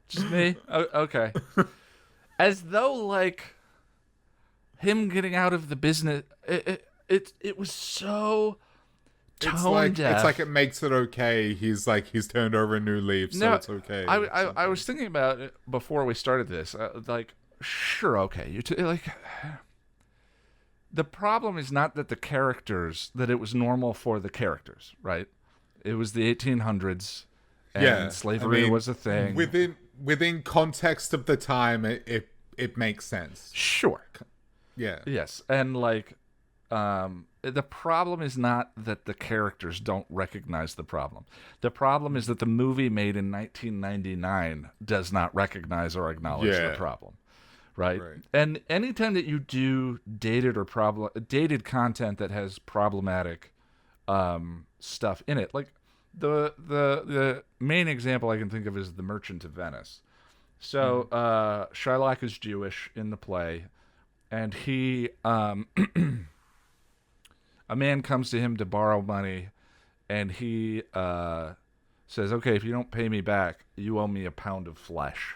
Just me? Okay. As though, like, him getting out of the business, it was so tone deaf. It's like it makes it okay. He's turned over a new leaf, so it's okay. I was thinking about it before we started this. Like, sure, okay. Like, the problem is not that that it was normal for the characters, right? It was the 1800s, and slavery was a thing. Within context of the time, it makes sense. Sure. Yeah. Yes, and, like, the problem is not that the characters don't recognize the problem. The problem is that the movie made in 1999 does not recognize or acknowledge the problem. Right? And anytime that you do dated content that has problematic stuff in it, like the main example I can think of is The Merchant of Venice. So Shylock is Jewish in the play, and he a man comes to him to borrow money, and he says, okay, if you don't pay me back, you owe me a pound of flesh.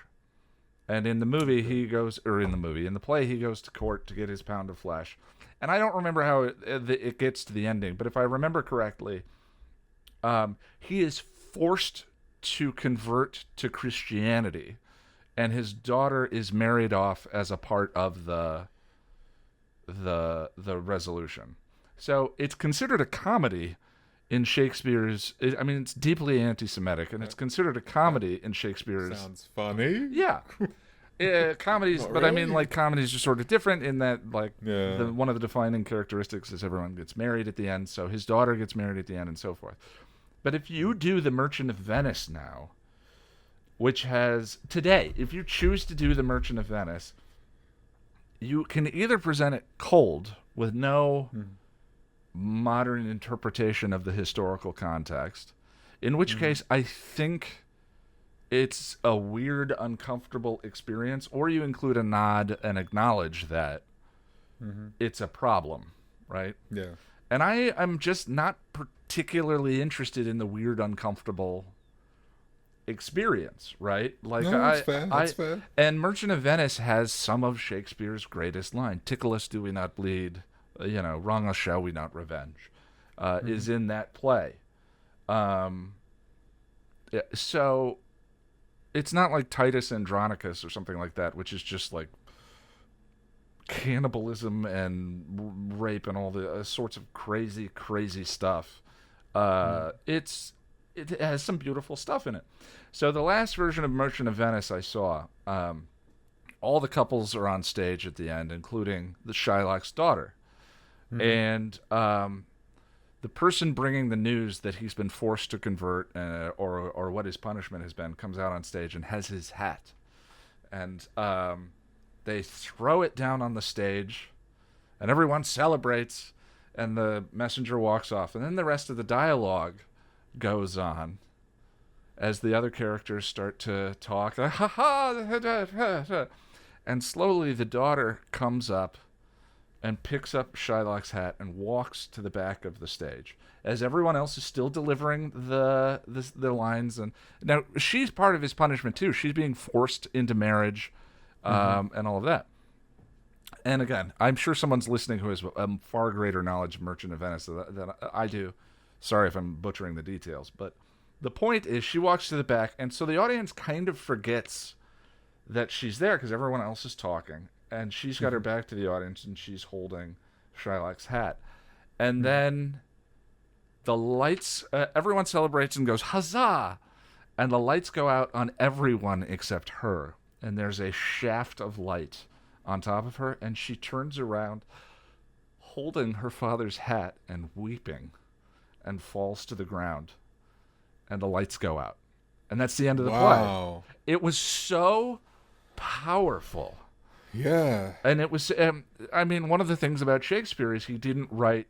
And in the movie, in the play, he goes to court to get his pound of flesh. And I don't remember how it gets to the ending, but if I remember correctly, he is forced to convert to Christianity, and his daughter is married off as a part of the resolution. So it's considered a comedy in Shakespeare's. It's deeply anti-Semitic, and it's considered a comedy in Shakespeare's. Sounds funny. Yeah. Comedies, Not but really. comedies are sort of different in that, Yeah. one of the defining characteristics is everyone gets married at the end, so his daughter gets married at the end, and so forth. But if you do The Merchant of Venice now, which has today, if you choose to do The Merchant of Venice, you can either present it cold with no modern interpretation of the historical context, in which case I think it's a weird, uncomfortable experience, or you include a nod and acknowledge that it's a problem, right? Yeah. And I'm just not particularly interested in the weird, uncomfortable experience, right? Like No, that's fair. That's fair. And Merchant of Venice has some of Shakespeare's greatest line. "Tickle us, do we not bleed? Wrong us, shall we not revenge?" Is in that play. So it's not like Titus Andronicus or something like that, which is just like cannibalism and rape and all the sorts of crazy, crazy stuff. It has some beautiful stuff in it. So the last version of Merchant of Venice I saw, all the couples are on stage at the end, including the Shylock's daughter. And the person bringing the news that he's been forced to convert, or what his punishment has been, comes out on stage and has his hat. And they throw it down on the stage, and everyone celebrates, and the messenger walks off. And then the rest of the dialogue goes on as the other characters start to talk. Ha ha! And slowly the daughter comes up and picks up Shylock's hat and walks to the back of the stage as everyone else is still delivering the lines. And now she's part of his punishment too. She's being forced into marriage, and all of that. And again, I'm sure someone's listening who has a far greater knowledge of Merchant of Venice than I do. Sorry if I'm butchering the details, but the point is she walks to the back, and so the audience kind of forgets that she's there because everyone else is talking, and she's got her back to the audience, and she's holding Shylock's hat. And then the lights, everyone celebrates and goes, huzzah! And the lights go out on everyone except her, and there's a shaft of light on top of her, and she turns around holding her father's hat and weeping, and falls to the ground, and the lights go out. And that's the end of the play. It was so powerful. Yeah. And it was, one of the things about Shakespeare is he didn't write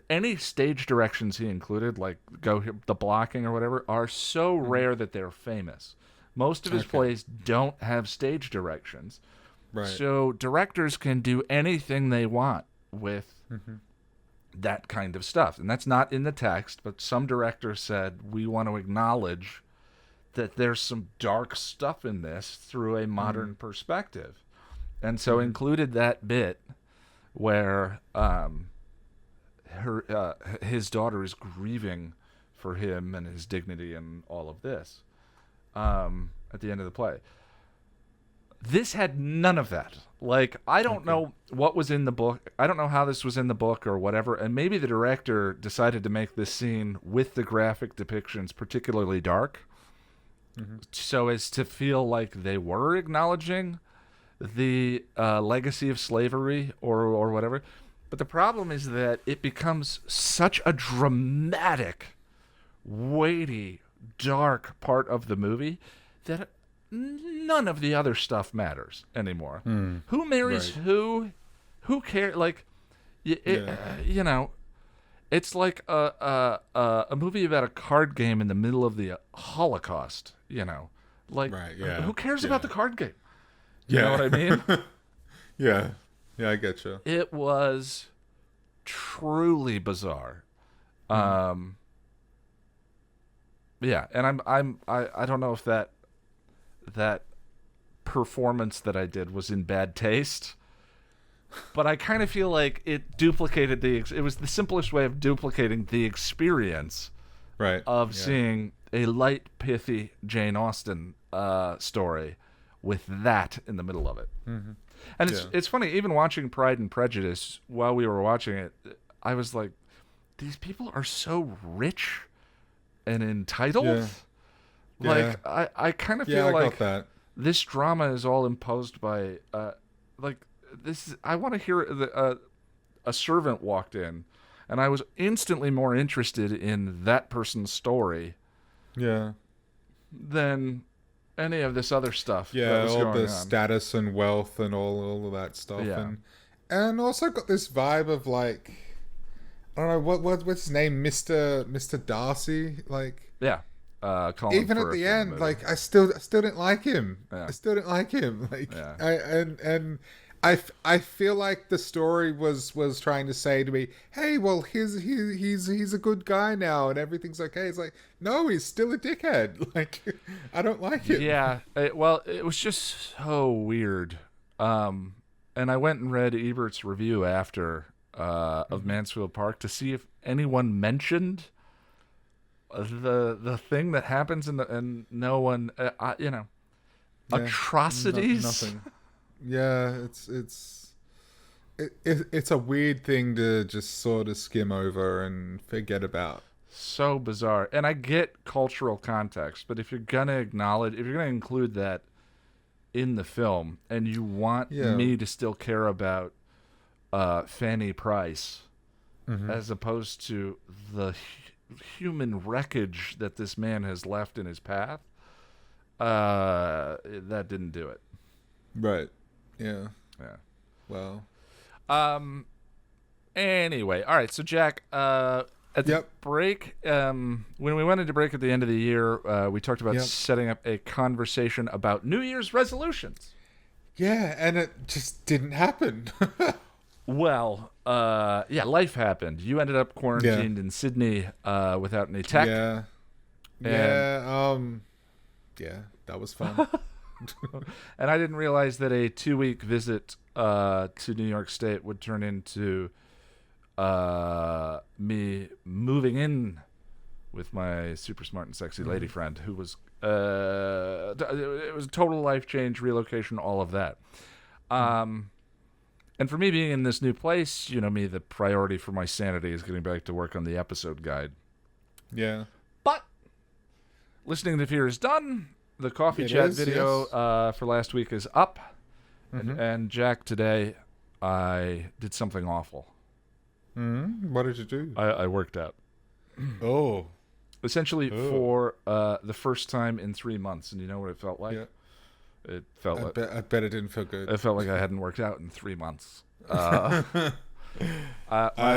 any stage directions he included, like the blocking or whatever, are so rare that they're famous. Most of his plays don't have stage directions. Right. So directors can do anything they want with that kind of stuff. And that's not in the text, but some director said, we want to acknowledge that there's some dark stuff in this through a modern perspective. And so included that bit where his daughter is grieving for him and his dignity and all of this at the end of the play. This had none of that. Like, I don't know what was in the book. I don't know how this was in the book or whatever. And maybe the director decided to make this scene with the graphic depictions particularly dark, so as to feel like they were acknowledging the legacy of slavery or whatever. But the problem is that it becomes such a dramatic, weighty, dark part of the movie that none of the other stuff matters anymore. Who marries who? Who cares? Like, you know, it's like a movie about a card game in the middle of the Holocaust. You know, like, who cares about the card game? You know what I mean? Yeah, I get you. It was truly bizarre. Yeah, and I don't know if that performance that I did was in bad taste. But I kind of feel like it duplicated it was the simplest way of duplicating the experience Right. of seeing a light, pithy Jane Austen story with that in the middle of it. Mm-hmm. And it's funny, even watching Pride and Prejudice, while we were watching it, I was like, these people are so rich and entitled. Yeah. Like, I kind of feel I like got that. this drama is all imposed by, I want to hear a servant walked in, and I was instantly more interested in that person's story Yeah. than any of this other stuff. Yeah, that was all going the on. status and wealth and all of that stuff. Yeah. And also got this vibe of like, I don't know, what's his name? Mr. Darcy? Like, Yeah. Colin even at Firth the in end, middle. like I still didn't like him. Yeah. I still didn't like him. Like Yeah. I feel like the story was trying to say to me, hey, well, he's a good guy now and everything's okay. It's like, no, he's still a dickhead. Like, I don't like it. Yeah. It was just so weird. And I went and read Ebert's review after of Mansfield Park to see if anyone mentioned the thing that happens and no one, atrocities. Nothing. Yeah, it's a weird thing to just sort of skim over and forget about. So bizarre. And I get cultural context, but if you're going to include that in the film and you want me to still care about Fanny Price as opposed to the human wreckage that this man has left in his path, that didn't do it. Right. Yeah. Yeah. Well. Anyway, all right. So Jack, at the break, when we went into break at the end of the year, we talked about setting up a conversation about New Year's resolutions. Yeah, and it just didn't happen. Well, life happened. You ended up quarantined in Sydney without any tech. Yeah. Yeah, that was fun. And I didn't realize that a 2-week visit to New York State would turn into me moving in with my super smart and sexy lady friend, who was it was a total life change, relocation, all of that. And for me being in this new place, the priority for my sanity is getting back to work on the episode guide. Yeah. But Listening to Fear is done. The coffee chat video for last week is up. And Jack, today I did something awful. What did you do? I worked out. Oh. Essentially for the first time in 3 months. And you know what it felt like? Yeah. It felt I bet it didn't feel good. It felt like I hadn't worked out in 3 months. I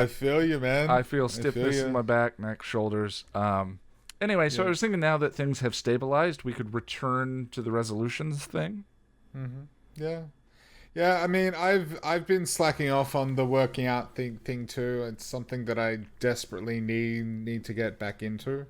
feel you, man. I feel stiffness in my back, neck, shoulders. Anyway, so I was thinking now that things have stabilized, we could return to the resolutions thing. Yeah. Yeah, I mean, I've been slacking off on the working out thing too. It's something that I desperately need to get back into.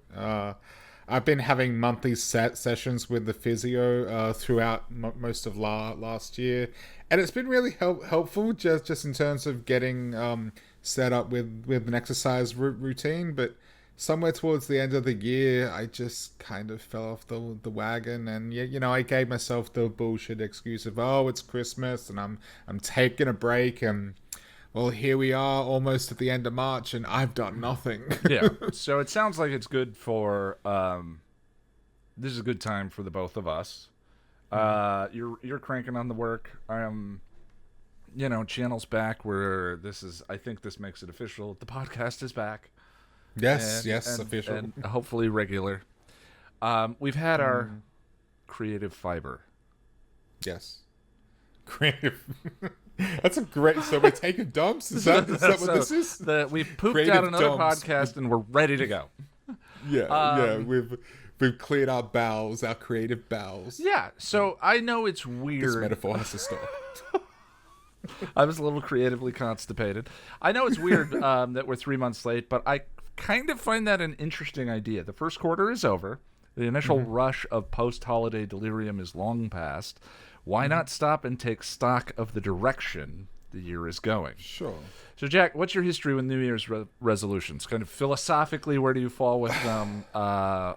I've been having monthly sessions with the physio throughout most of last year, and it's been really helpful just in terms of getting set up with an exercise routine. But somewhere towards the end of the year, I just kind of fell off the wagon, and I gave myself the bullshit excuse of, oh, it's Christmas and I'm taking a break, and well, here we are almost at the end of March and I've done nothing. Yeah. So it sounds like it's good for this is a good time for the both of us. You're cranking on the work. Channel's back where I think this makes it official. The podcast is back. Yes, official. And hopefully regular. We've had our creative fiber. Yes. Creative. That's a great... So we're taking dumps? Is that what this is? We've pooped Creative out another dumps. podcast and we're ready to go. Yeah. We've cleared our bowels, our creative bowels. Yeah, so I know it's weird. This metaphor has to stop. I was a little creatively constipated. I know it's weird that we're 3 months late, but I kind of find that an interesting idea. The first quarter is over. The initial rush of post-holiday delirium is long past. why not stop and take stock of the direction the year is going? Sure. So, Jack, what's your history with New Year's resolutions? Kind of philosophically, where do you fall with them?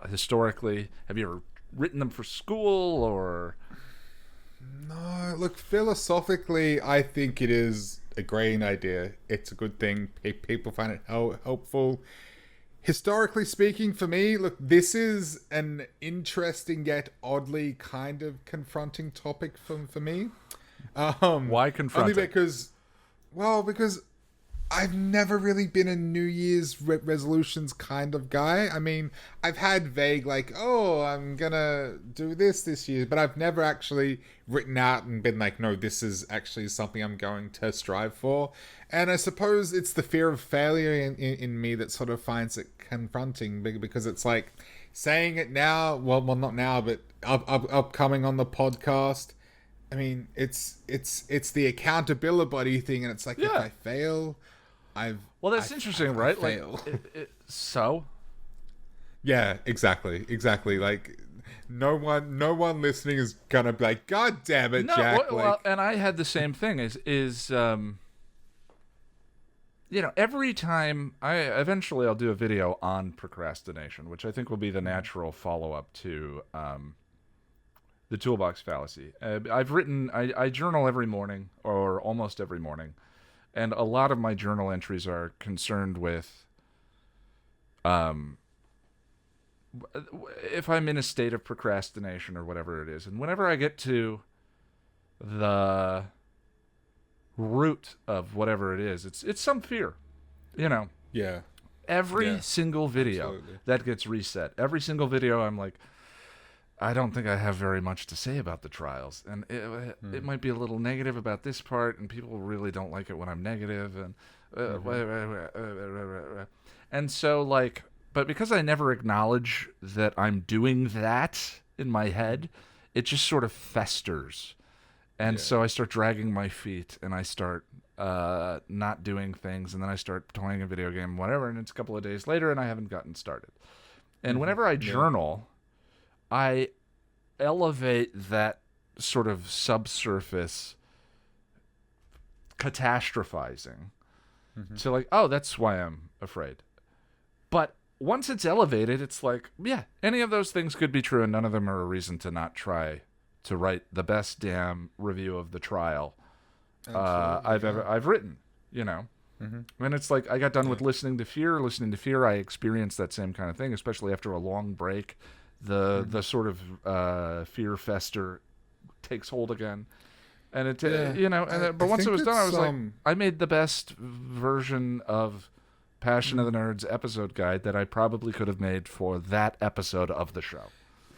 Historically, have you ever written them for school or? No, look, philosophically, I think it is a great idea. It's a good thing. People find it helpful. Historically speaking, for me, look, this is an interesting yet oddly kind of confronting topic for me. Why confronting? Only because I've never really been a New Year's resolutions kind of guy. I mean, I've had vague like, oh, I'm gonna do this year, but I've never actually written out and been like, no, this is actually something I'm going to strive for. And I suppose it's the fear of failure in me that sort of finds it confronting, because it's like saying it now, well not now, but upcoming on the podcast. I mean, it's the accountability thing, and it's like, if I fail, that's interesting, right? Fail. Like, so yeah, exactly. Like, no one listening is gonna be like, God damn it, Jack. Well, and I had the same thing. Every time eventually I'll do a video on procrastination, which I think will be the natural follow-up to the toolbox fallacy. I journal every morning, or almost every morning, and a lot of my journal entries are concerned with if I'm in a state of procrastination or whatever it is. And whenever I get to the root of whatever it is, it's some fear, Yeah. Every single video absolutely. that gets reset, every single video I'm like, I don't think I have very much to say about the trials, and it might be a little negative about this part, and people really don't like it when I'm negative, and and so, like, but because I never acknowledge that I'm doing that in my head, it just sort of festers, and so I start dragging my feet, and I start not doing things, and then I start playing a video game, whatever, and it's a couple of days later, and I haven't gotten started. And whenever I journal, I elevate that sort of subsurface catastrophizing to like, oh, that's why I'm afraid. But once it's elevated, it's like, yeah, any of those things could be true, and none of them are a reason to not try to write the best damn review of the trial I've written, And it's like, I got done with listening to fear. I experienced that same kind of thing, especially after a long break. The sort of fear fester takes hold again, and it but once it was done, I was like, I made the best version of Passion of the Nerds episode guide that I probably could have made for that episode of the show.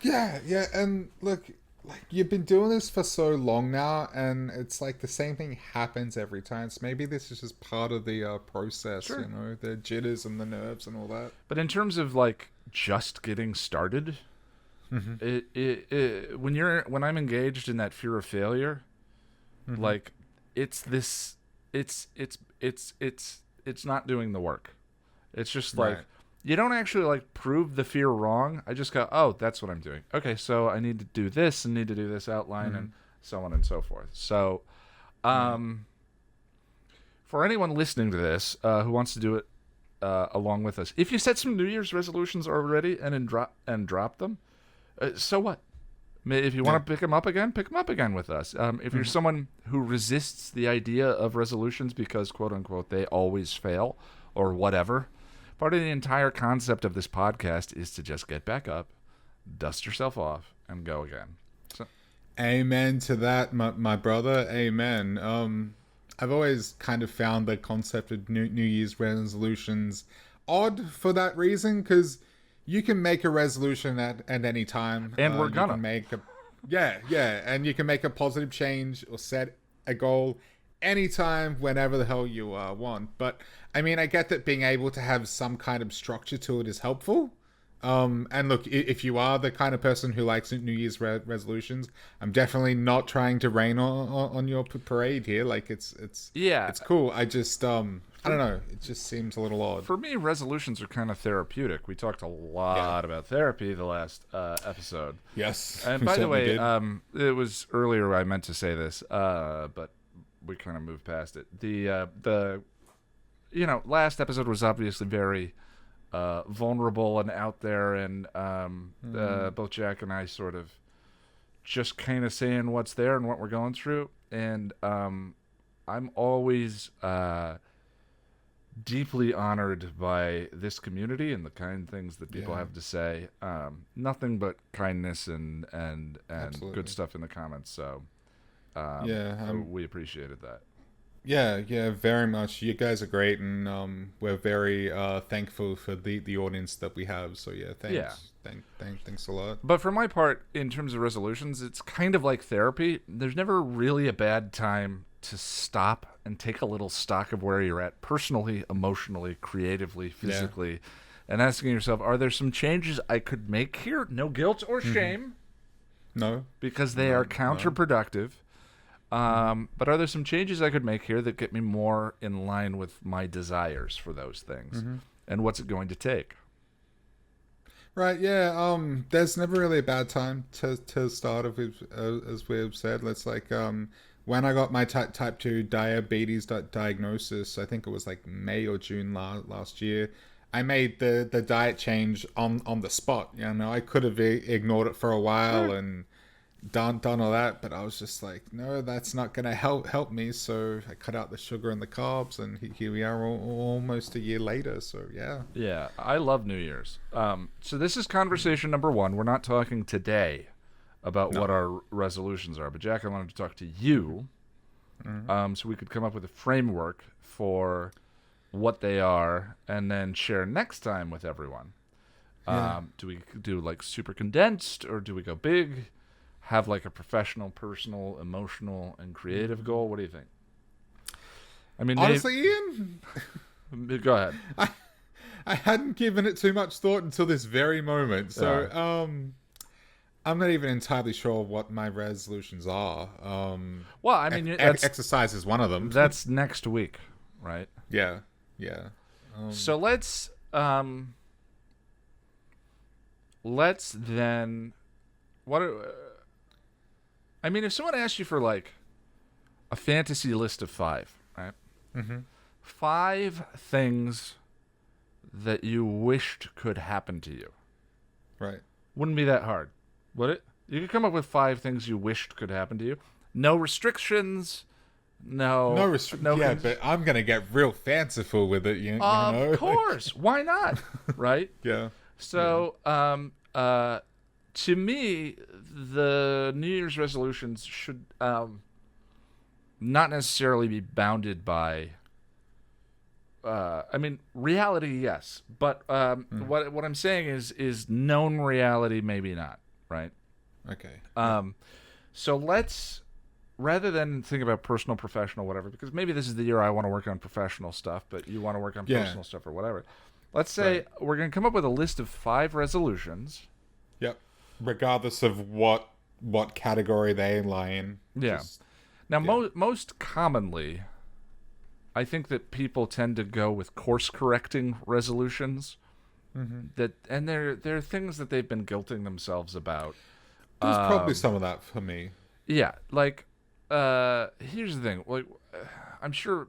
Yeah, and look, like, you've been doing this for so long now, and it's like the same thing happens every time. So maybe this is just part of the process, Sure. the jitters and the nerves and all that. But in terms of like just getting started, when I'm engaged in that fear of failure, like it's not doing the work. It's just like, you don't actually like prove the fear wrong. I just go, oh, that's what I'm doing. Okay, so I need to do this and need to do this outline and so on and so forth. So, for anyone listening to this who wants to do it along with us, if you set some New Year's resolutions already and drop them, so what? If you want to pick them up again with us. If you're someone who resists the idea of resolutions because, quote unquote, they always fail or whatever, part of the entire concept of this podcast is to just get back up, dust yourself off, and go again. So, amen to that, my brother. Amen. I've always kind of found the concept of New Year's resolutions odd for that reason, because you can make a resolution at any time, and we're gonna make and you can make a positive change or set a goal anytime, whenever the hell you want. But I mean, I get that being able to have some kind of structure to it is helpful. And look, if you are the kind of person who likes New Year's resolutions, I'm definitely not trying to rain on your parade here. Like, it's cool. I just I don't know. It just seems a little odd. For me, resolutions are kind of therapeutic. We talked a lot about therapy the last episode. Yes. And we by the certainly way, did. it was earlier I meant to say this, but we kind of moved past it. The last episode was obviously very vulnerable and out there, and both Jack and I sort of just kind of saying what's there and what we're going through. And I'm always deeply honored by this community and the kind things that people have to say. Nothing but kindness and good stuff in the comments. So we appreciated that. Yeah, very much. You guys are great, and we're very thankful for the audience that we have. So yeah, thanks. Yeah. Thanks a lot. But for my part, in terms of resolutions, it's kind of like therapy. There's never really a bad time to stop and take a little stock of where you're at personally, emotionally, creatively, physically, and asking yourself, are there some changes I could make here? No guilt or shame. No. Because they are counterproductive. But are there some changes I could make here that get me more in line with my desires for those things? And what's it going to take? Right, yeah. There's never really a bad time to start, as we've said. Let's when I got my type 2 diabetes diagnosis, I think it was like May or June last year, I made the diet change on the spot. I could have ignored it for a while and done all that, but I was just like, no, that's not gonna help me. So I cut out the sugar and the carbs, and here we are almost a year later. So yeah, I love New Year's. So this is conversation number 1. We're not talking today about what our resolutions are, but Jack, I wanted to talk to you, so we could come up with a framework for what they are, and then share next time with everyone. Do we do like super condensed, or do we go big? Have like a professional, personal, emotional, and creative goal? What do you think? I mean, honestly, Ian, go ahead. I hadn't given it too much thought until this very moment. So, I'm not even entirely sure what my resolutions are. Well, I mean, exercise is one of them. That's next week, right? Yeah. So let's then. I mean, if someone asked you for like a fantasy list of 5, right? 5 things that you wished could happen to you. Right. Wouldn't be that hard, would it? You could come up with 5 things you wished could happen to you. No restrictions. No restrictions. Yeah, but I'm gonna get real fanciful with it. You know? Of course. Why not? Right? Yeah. So, to me, the New Year's resolutions should not necessarily be bounded by. I mean, reality, yes, but what I'm saying is known reality, maybe not, right? Okay. So let's, rather than think about personal, professional, whatever, because maybe this is the year I want to work on professional stuff, but you want to work on personal stuff or whatever. Let's say we're going to come up with a list of 5 resolutions. Yep. Regardless of what category they lie in. Yeah. Now, most commonly, I think that people tend to go with course-correcting resolutions. And they're things that they've been guilting themselves about. There's probably some of that for me. Yeah, like here's the thing. Like, I'm sure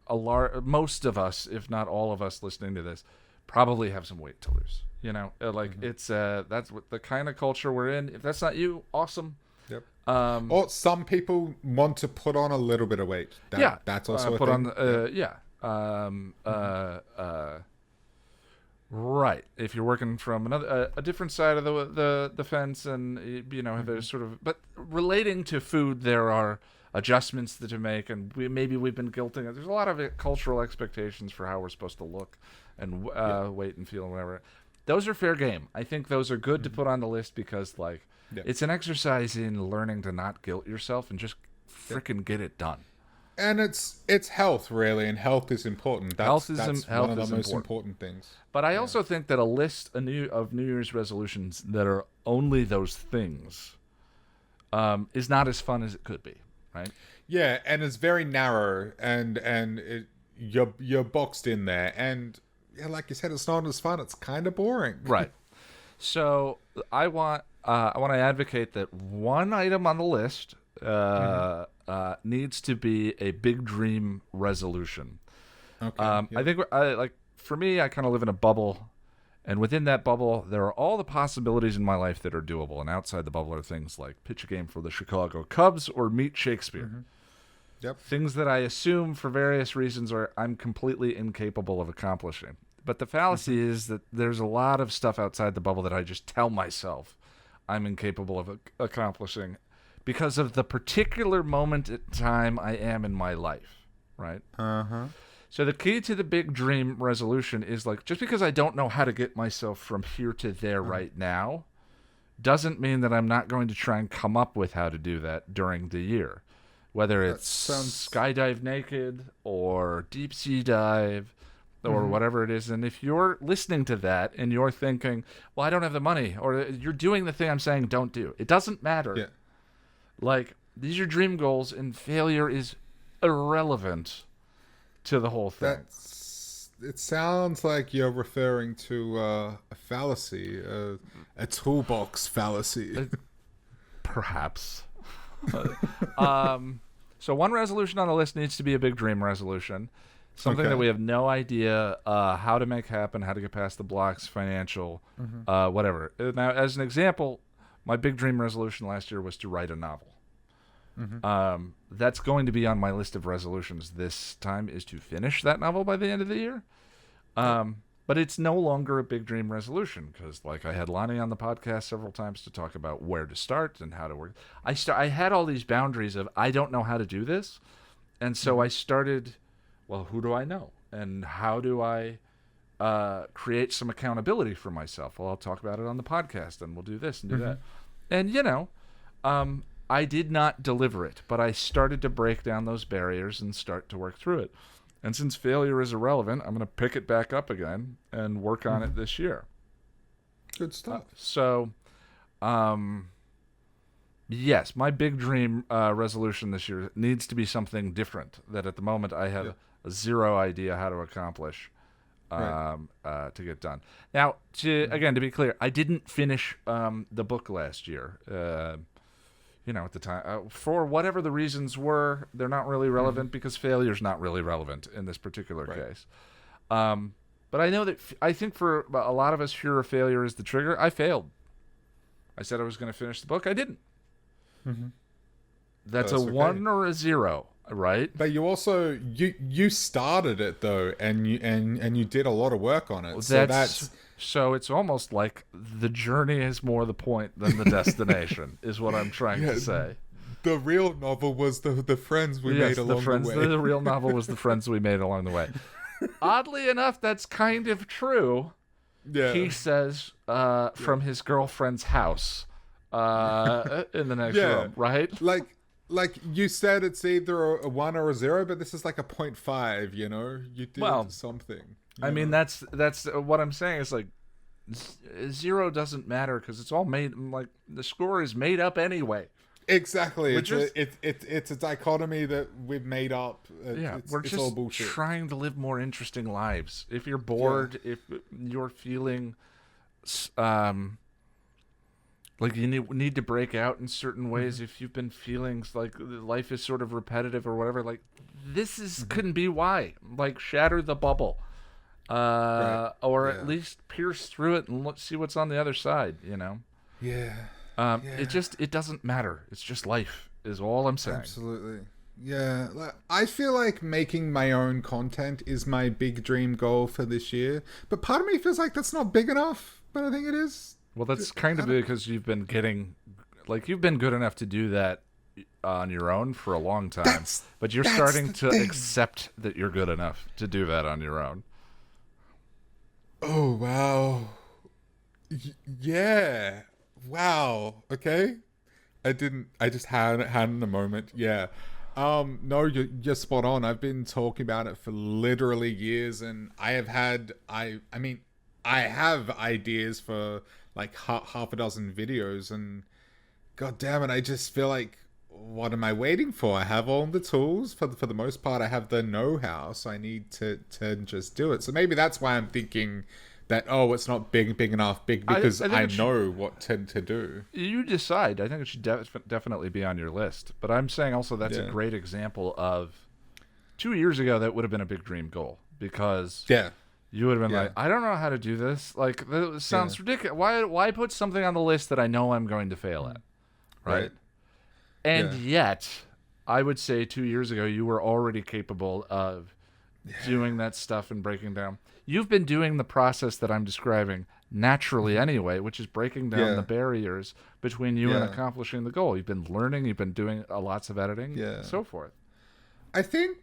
most of us, if not all of us listening to this, probably have some weight to lose. It's that's what the kind of culture we're in. If that's not you, awesome. Yep. Or some people want to put on a little bit of weight. That's also put a thing. Right. If you're working from a different side of the fence, and have a sort of, but relating to food, there are adjustments that to make, and we've been guilting it. There's a lot of cultural expectations for how we're supposed to look and weight and feel and whatever. Those are fair game. I think those are good to put on the list because, it's an exercise in learning to not guilt yourself and just freaking get it done. And it's health, really, and health is important. That's one of the most important things. But I also think that a list of New Year's resolutions that are only those things is not as fun as it could be, right? Yeah, and it's very narrow, and you're boxed in there, and yeah, like you said, it's not as fun. It's kind of boring. Right. So I want to advocate that one item on the list needs to be a big dream resolution. Okay. I think for me, I kind of live in a bubble, and within that bubble, there are all the possibilities in my life that are doable. And outside the bubble are things like pitch a game for the Chicago Cubs or meet Shakespeare. Yep. Things that I assume for various reasons I'm completely incapable of accomplishing. But the fallacy is that there's a lot of stuff outside the bubble that I just tell myself I'm incapable of accomplishing because of the particular moment in time I am in my life, right? So the key to the big dream resolution is like, just because I don't know how to get myself from here to there right now doesn't mean that I'm not going to try and come up with how to do that during the year. Whether it's skydive naked or deep sea dive or whatever it is. And if you're listening to that and you're thinking, well, I don't have the money, or you're doing the thing I'm saying don't do, it doesn't matter. Yeah. Like, these are dream goals, and failure is irrelevant to the whole thing. It sounds like you're referring to a fallacy, a toolbox fallacy. Perhaps. So one resolution on the list needs to be a big dream resolution. Something that we have no idea how to make happen, how to get past the blocks, financial, whatever. Now, as an example, my big dream resolution last year was to write a novel. That's going to be on my list of resolutions this time, is to finish that novel by the end of the year. But it's no longer a big dream resolution because, like, I had Lonnie on the podcast several times to talk about where to start and how to work. I had all these boundaries of I don't know how to do this, and so I started. Well, who do I know? And how do I create some accountability for myself? Well, I'll talk about it on the podcast, and we'll do this and do that. And, I did not deliver it, but I started to break down those barriers and start to work through it. And since failure is irrelevant, I'm going to pick it back up again and work on it this year. Good stuff. Yes, my big dream resolution this year needs to be something different that at the moment I have zero idea how to accomplish to get done. Now, to be clear, I didn't finish the book last year. At the time, for whatever the reasons were, they're not really relevant because failure's not really relevant in this particular case. But I know that I think for a lot of us, fear of failure is the trigger. I failed. I said I was going to finish the book. I didn't. That's a 1 or a 0, right? But you also you started it though, and you did a lot of work on it. So it's almost like the journey is more the point than the destination, is what I'm trying to say. The real novel was the friends we made along the way. The real novel was the friends we made along the way. Oddly enough, that's kind of true. Yeah. He says from his girlfriend's house in the next room, right? Like you said, it's either a 1 or a 0, but this is like a 0.5. You did something. I mean, that's what I'm saying is like 0 doesn't matter because it's all made, like, the score is made up anyway. Exactly. It's a dichotomy that we've made up. We're just all bullshit. Trying to live more interesting lives. If you're bored, if you're feeling like you need to break out in certain ways, if you've been feeling like life is sort of repetitive or whatever, like this couldn't be why. Like, shatter the bubble. Or at least pierce through it and see what's on the other side, It doesn't matter. It's just life is all I'm saying. Absolutely. Yeah. I feel like making my own content is my big dream goal for this year, but part of me feels like that's not big enough, but I think it is. Well, that's kind of because you've been good enough to do that on your own for a long time, but you're starting to accept that you're good enough to do that on your own. Oh, wow. Yeah. Wow. Okay. I just had in a moment. Yeah. No, you're spot on. I've been talking about it for literally years, and I have ideas for like half a dozen videos, and god damn it, I just feel like what am I waiting for? I have all the tools for the most part. I have the know-how, so I need to just do it. So maybe that's why I'm thinking that, oh, it's not big enough, because I think I it should, know what to do. you decide. I think it should definitely be on your list. But I'm saying also that's a Yeah. great example of 2 years ago that would have been a big dream goal, because Yeah. you would have been Yeah. like, I don't know how to do this. Like, this sounds ridiculous. Why put something on the list that I know I'm going to fail at? Right? And yet, I would say 2 years ago, you were already capable of doing that stuff and breaking down. You've been doing the process that I'm describing naturally anyway, which is breaking down the barriers between you and accomplishing the goal. You've been learning, you've been doing lots of editing, and so forth. I think,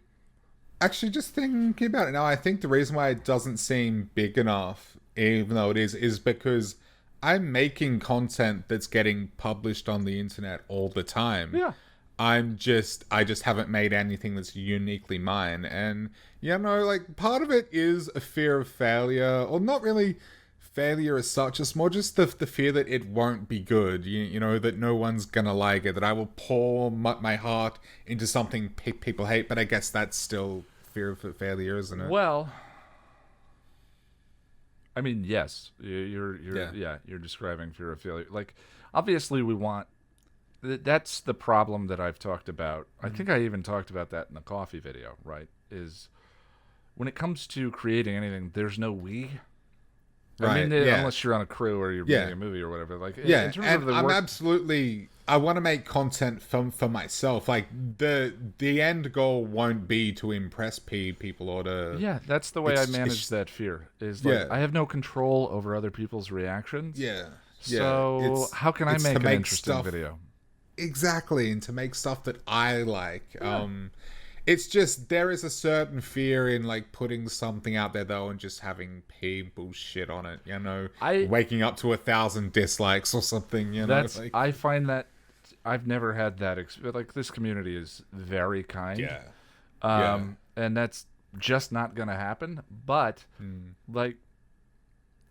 actually, just thinking about it now, I think the reason why it doesn't seem big enough, even though it is because I'm making content that's getting published on the internet all the time. Yeah. I just haven't made anything that's uniquely mine. And, like, part of it is a fear of failure, or not really failure as such. It's more just the fear that it won't be good, you know, that no one's gonna like it, that I will pour my heart into something people hate. But I guess that's still fear of failure, isn't it? Well, I mean, yes, you're describing fear of failure. Like, obviously, we want. That's the problem that I've talked about. I think I even talked about that in the coffee video. Right? Is when it comes to creating anything, there's no we. I mean, unless you're on a crew or you're making a movie or whatever. Like, in terms of the work, I want to make content for myself. Like, the end goal won't be to impress people or to... Yeah, that's the way I manage that fear. Is like, I have no control over other people's reactions. Yeah. So how can I make an interesting video? Exactly, and to make stuff that I like. It's just, there is a certain fear in, like, putting something out there, though, and just having people shit on it, you know? Waking up to 1,000 dislikes or something, you know? I find that I've never had that like, this community is very kind. And that's just not going to happen. But, like,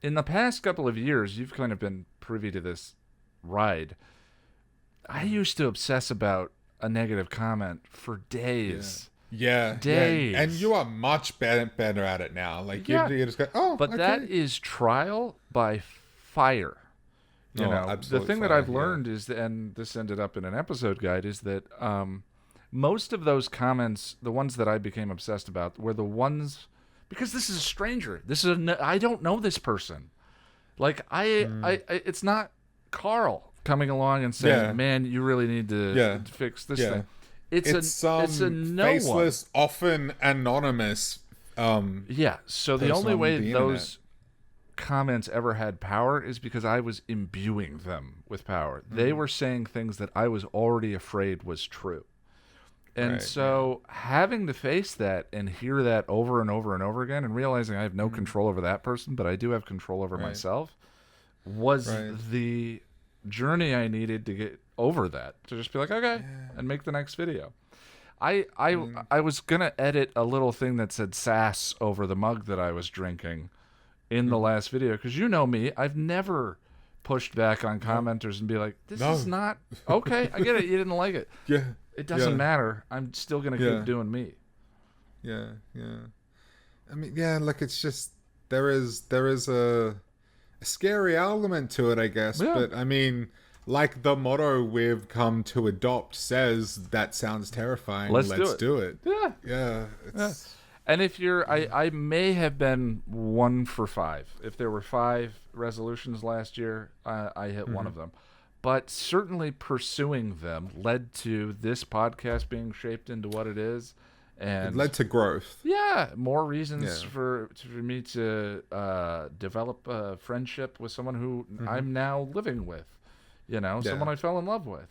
in the past couple of years, you've kind of been privy to this ride. I used to obsess about a negative comment for days. Days. And you are much better at it now. Like, you just go, oh, but okay. that is trial by fire. You know, the thing that I've learned is, and this ended up in an episode guide, is that most of those comments, the ones that I became obsessed about, were the ones, because this is a stranger. I don't know this person. Like, it's not Carl coming along and saying, man, you really need to fix this thing. It's a no faceless, often anonymous. So the only way those comments ever had power is because I was imbuing them with power. They were saying things that I was already afraid was true. And having to face that and hear that over and over and over again, and realizing I have no control over that person, but I do have control over myself, was the journey I needed to get over that, to just be like, okay, and make the next video. I was gonna edit a little thing that said sass over the mug that I was drinking in the last video, because you know me, I've never pushed back on commenters and be like, this is not okay. I get it, you didn't like it. It doesn't matter. I'm still gonna keep doing me. I mean, like, it's just, there is a scary element to it, I guess. But I mean, like the motto we've come to adopt says, that sounds terrifying. Let's do it. And if you're, I may have been 1 for 5. If there were 5 resolutions last year, I hit one of them. But certainly pursuing them led to this podcast being shaped into what it is. And it led to growth. Yeah, more reasons for me to develop a friendship with someone who I'm now living with. You know, someone I fell in love with.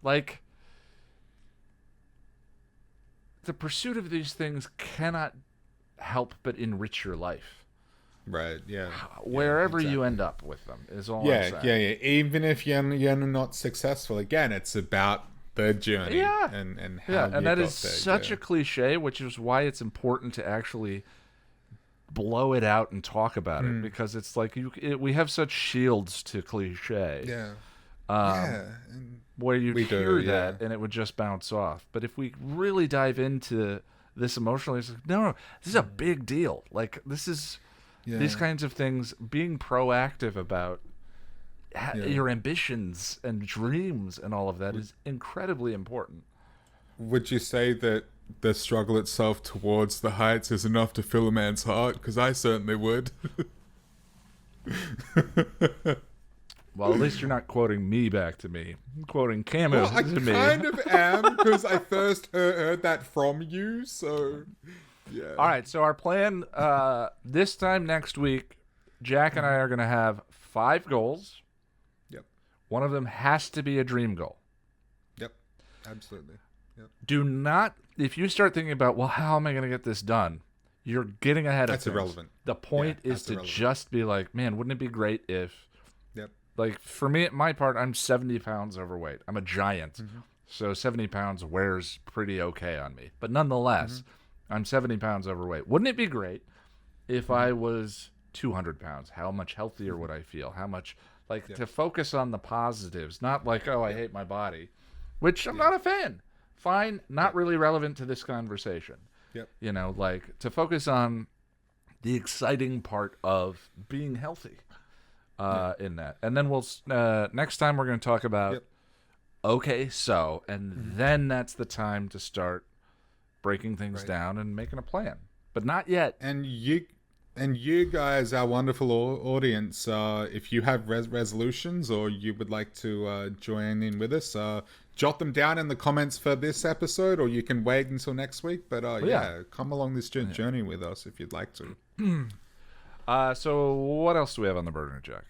Like, the pursuit of these things cannot help but enrich your life. Right, Wherever you end up with them is all I'm saying. Even if you're not successful, again, it's about the journey and how and that is such a cliche, which is why it's important to actually blow it out and talk about it, because it's like we have such shields to cliche. Yeah. where you'd We do, hear yeah. that and it would just bounce off. But if we really dive into this emotionally, it's like, no, this is a big deal. Like, this is these kinds of things, being proactive about your ambitions and dreams and all of that is incredibly important. Would you say that the struggle itself towards the heights is enough to fill a man's heart? Because I certainly would. Well, at least you're not quoting me back to me. I'm quoting Camus Well, I to me. kind of am, because I first heard that from you, so... Yeah. All right, so our plan this time next week, Jack and I are going to have 5 goals. Yep. One of them has to be a dream goal. Yep. Absolutely. Yep. Do not, if you start thinking about, well, how am I going to get this done? You're getting ahead of That's things. irrelevant. The point Yeah, is to irrelevant. just be like, man, wouldn't it be great if, Yep. like, for me, my part, I'm 70 pounds overweight. I'm a giant. Mm-hmm. So 70 pounds wears pretty okay on me. But nonetheless, I'm 70 pounds overweight. Wouldn't it be great if I was 200 pounds? How much healthier would I feel? How much, like, to focus on the positives, not like, oh, I hate my body, which I'm not a fan. Fine, not really relevant to this conversation. Yep. You know, like, to focus on the exciting part of being healthy in that. And then we'll, next time we're going to talk about, okay, so, and then that's the time to start breaking things down and making a plan. But not yet. And you guys, our wonderful audience, if you have resolutions or you would like to join in with us, jot them down in the comments for this episode, or you can wait until next week. But come along this journey with us if you'd like to. So what else do we have on the burner, Jack?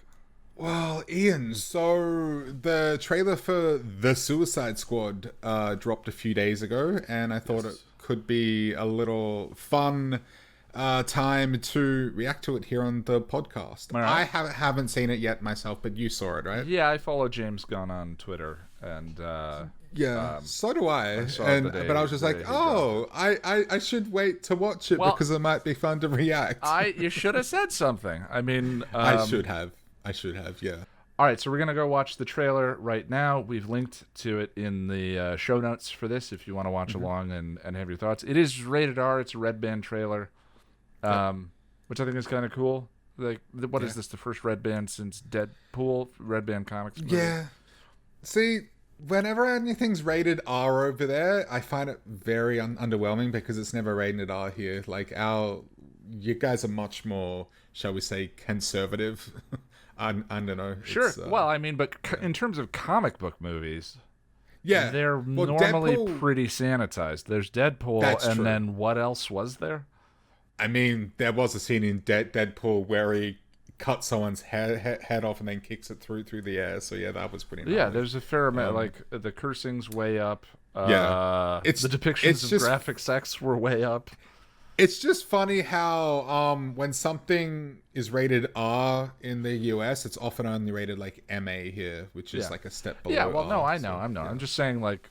Well, Ian, so the trailer for The Suicide Squad dropped a few days ago, and I thought it could be a little fun time to react to it here on the podcast. Right. I haven't seen it yet myself, but you saw it, right? Yeah, I follow James Gunn on Twitter, and so do I. saw it the day- But I was just the like, day he I should wait to watch it Well, because it might be fun to react. you should have said something. I mean, I should have, yeah. All right, so we're gonna go watch the trailer right now. We've linked to it in the show notes for this if you want to watch along and have your thoughts. It is rated R. It's a Red Band trailer, which I think is kind of cool. Like, what is this? The first Red Band since Deadpool? Red Band comics movie? Yeah. See, whenever anything's rated R over there, I find it very underwhelming because it's never rated R here. Like, you guys are much more, shall we say, conservative. I don't know. Sure. Well, I mean, but in terms of comic book movies, yeah, they're normally pretty sanitized. There's Deadpool, That's and true. then what else was there? I mean, there was a scene in Deadpool where he cuts someone's head off and then kicks it through the air. So yeah, that was pretty nice. Yeah, there's a fair amount. Like, the cursing's way up. The depictions it's of just graphic sex were way up. It's just funny how when something is rated R in the US, it's often only rated like MA here, which is like a step below. Yeah, well, no, R, I know, so, I'm just saying, like,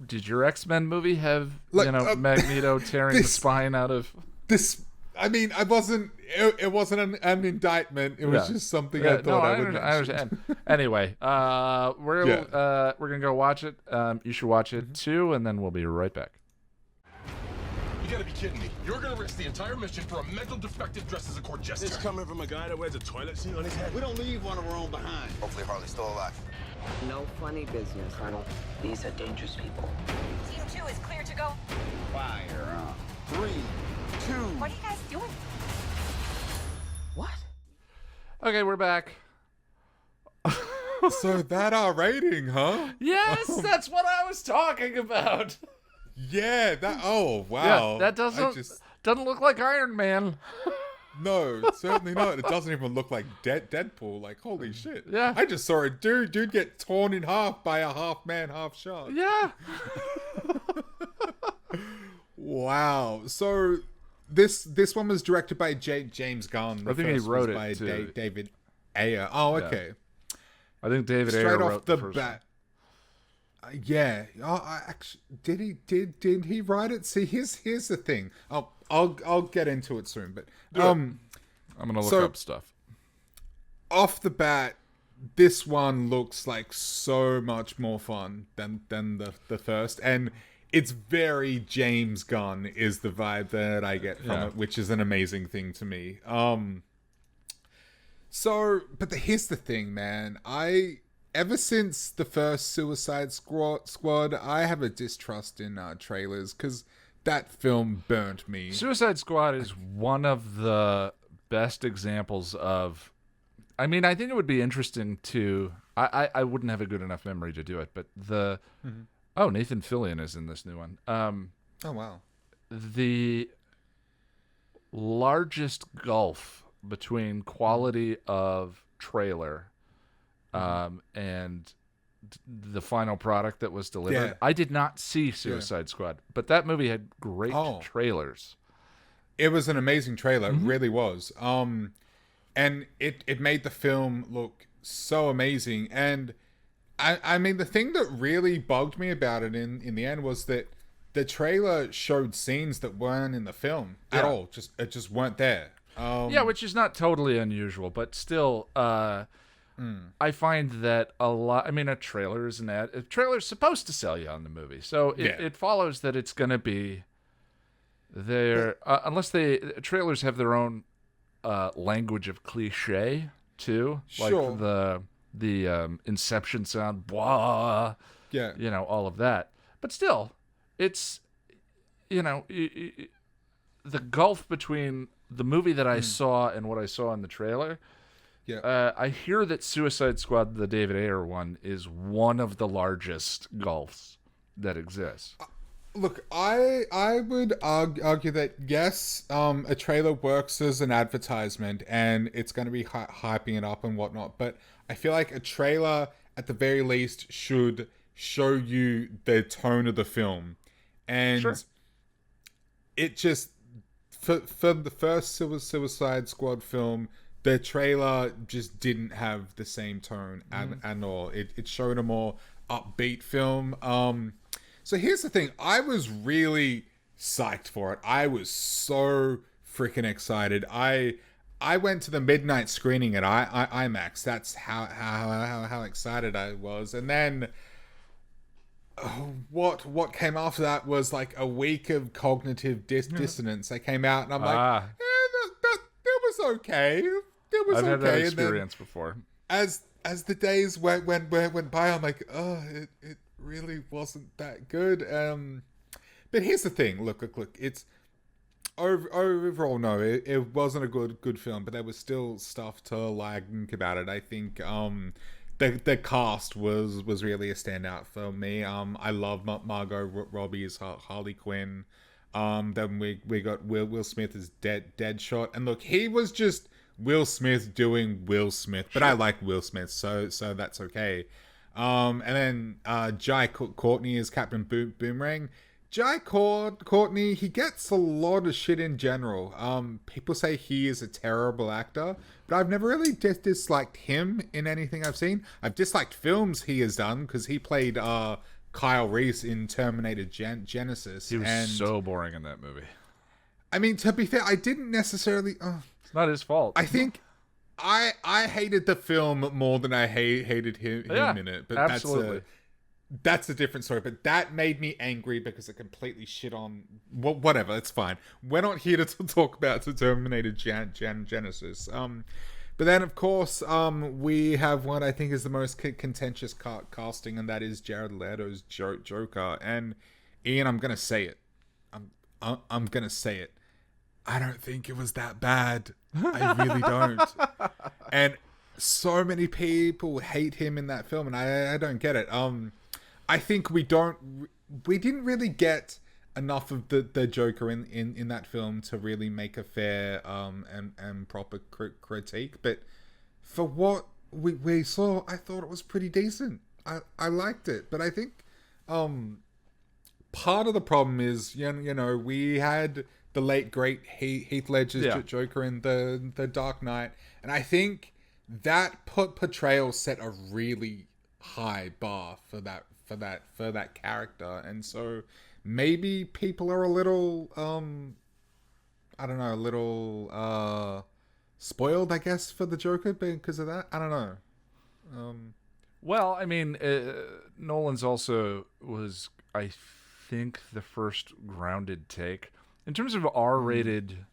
did your X-Men movie have, Magneto tearing the spine out of... This, I mean, it wasn't an indictment. It was just something I thought I would mention. I understand. Anyway, we're going to go watch it. You should watch it, too, and then we'll be right back. You gotta be kidding me. You're gonna risk the entire mission for a mental defective dressed as a court jester. This coming from a guy that wears a toilet seat on his head. We don't leave one of our own behind. Hopefully Harley's still alive. No funny business, Colonel. These are dangerous people. Team 2 is clear to go. Fire up. 3, 2. What are you guys doing? What? Okay, we're back. So that our rating, huh? Yes, that's what I was talking about. Yeah, that. Oh, wow. Yeah, that doesn't look like Iron Man. No, certainly not. It doesn't even look like Deadpool. Like, holy shit. Yeah. I just saw a dude get torn in half by a half man, half shark. Yeah. Wow. So this one was directed by James Gunn. I think he wrote it by too. David Ayer. Oh, okay. I think David Straight Ayer off wrote the first bat. Yeah. Oh, actually, did he write it? See, here's the thing. I'll get into it soon, but I'm gonna look up stuff. Off the bat, this one looks like so much more fun than the first, and it's very James Gunn is the vibe that I get from it, which is an amazing thing to me. Here's the thing, man. Ever since the first Suicide Squad, I have a distrust in trailers because that film burnt me. Suicide Squad is one of the best examples of. I mean, I think it would be interesting to. I wouldn't have a good enough memory to do it, but oh, Nathan Fillion is in this new one. Oh wow. The largest gulf between quality of trailer and the final product that was delivered. Yeah. I did not see Suicide Squad, but that movie had great trailers. It was an amazing trailer. It really was. And it made the film look so amazing. And I mean, the thing that really bugged me about it in the end was that the trailer showed scenes that weren't in the film at all. It just weren't there. Which is not totally unusual, but still, I find that a lot. I mean, a trailer is a trailer's supposed to sell you on the movie, so it follows that it's going to be there, unless trailers have their own language of cliche too, like the Inception sound, blah, all of that. But still, it's the gulf between the movie that I saw and what I saw in the trailer. I hear that Suicide Squad, the David Ayer one, is one of the largest gulfs that exists. Look, I would argue that yes, a trailer works as an advertisement and it's going to be hyping it up and whatnot, but I feel like a trailer, at the very least, should show you the tone of the film. And it just, for the first Suicide Squad film, the trailer just didn't have the same tone at all. It showed a more upbeat film. So here's the thing. I was really psyched for it. I was so freaking excited. I went to the midnight screening at IMAX. That's how excited I was. And then what came after that was like a week of cognitive dissonance. I came out and I'm like, that was okay. It was I've okay. had that experience before. As the days went by, I'm like, it really wasn't that good. But here's the thing. Look. It's overall, no, it wasn't a good film, but there was still stuff to like about it. I think the cast was really a standout for me. I love Margot Robbie as Harley Quinn. Then we got Will Smith as Deadshot, and look, he was just Will Smith doing Will Smith, but I like Will Smith, so that's okay. And then Jai Courtney is Captain Boomerang. Jai Courtney, he gets a lot of shit in general. People say he is a terrible actor, but I've never really disliked him in anything I've seen. I've disliked films he has done because he played Kyle Reese in Terminator Genesis. He was so boring in that movie. I mean, to be fair, I didn't necessarily. It's not his fault. I think I hated the film more than I hated him in it. But absolutely. That's a different story. But that made me angry because it completely shit on. Whatever, it's fine. We're not here to talk about the Terminator Genesis. But then, of course, we have what I think is the most contentious casting, and that is Jared Leto's Joker. And Ian, I'm gonna say it. I'm gonna say it. I don't think it was that bad. I really don't. And so many people hate him in that film, and I don't get it. I think we didn't really get enough of the Joker in that film to really make a fair and proper critique. But for what we saw, I thought it was pretty decent. I liked it, but I think part of the problem is we had the late great Heath Ledger's Joker in the Dark Knight, and I think that portrayal set a really high bar for that character, and so maybe people are a little a little spoiled, I guess, for the Joker because of that. I don't know. Well, I mean, Nolan's also was, I think, the first grounded take in terms of R-rated.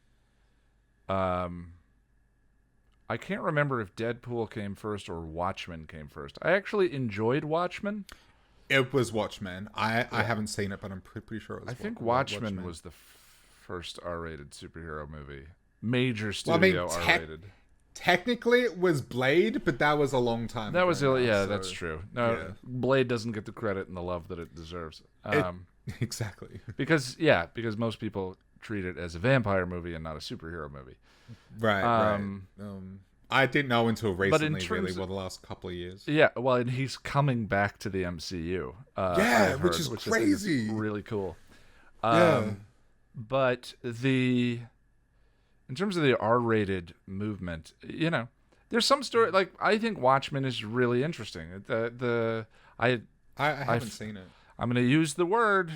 I can't remember if Deadpool came first or Watchmen came first. I actually enjoyed Watchmen. It was Watchmen. I haven't seen it, but I'm pretty sure it was. I think Watchmen was the first R-rated superhero movie, major Well, I mean, studio R-rated. Technically, it was Blade, but that was a long time. That ago was now, yeah, so- that's true. No, yeah. Blade doesn't get the credit and the love that it deserves. Exactly. Because most people treat it as a vampire movie and not a superhero movie. Right. I didn't know until recently, terms really, of- well, the last couple of years. Yeah, well, and he's coming back to the MCU. Yeah, I've which heard, is I think crazy. really cool. Yeah. But in terms of the R-rated movement, there's some story. Like, I think Watchmen is really interesting. I haven't seen it. I'm going to use the word.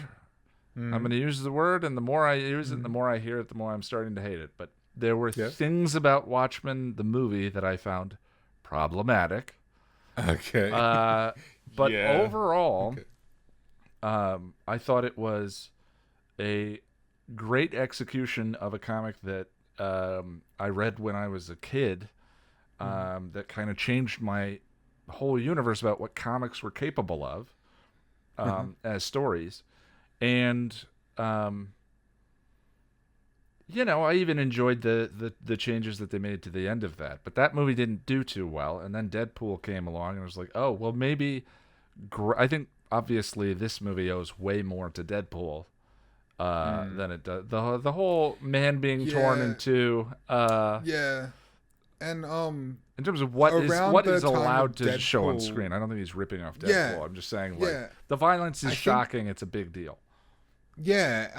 I'm going to use the word, and the more I use it, the more I hear it, the more I'm starting to hate it. But there were things about Watchmen, the movie, that I found problematic. Okay. But Yeah. overall, I thought it was a great execution of a comic that I read when I was a kid, that kind of changed my whole universe about what comics were capable of as stories. And I even enjoyed the changes that they made to the end of that. But that movie didn't do too well. And then Deadpool came along, and I was like, oh, well, maybe. I think obviously this movie owes way more to Deadpool than it does. The whole man being torn in two. Yeah. And In terms of what around is the time allowed of to show on Deadpool- screen, I don't think he's ripping off Deadpool. Yeah. I'm just saying, Yeah. the violence is I think- shocking. It's a big deal. Yeah,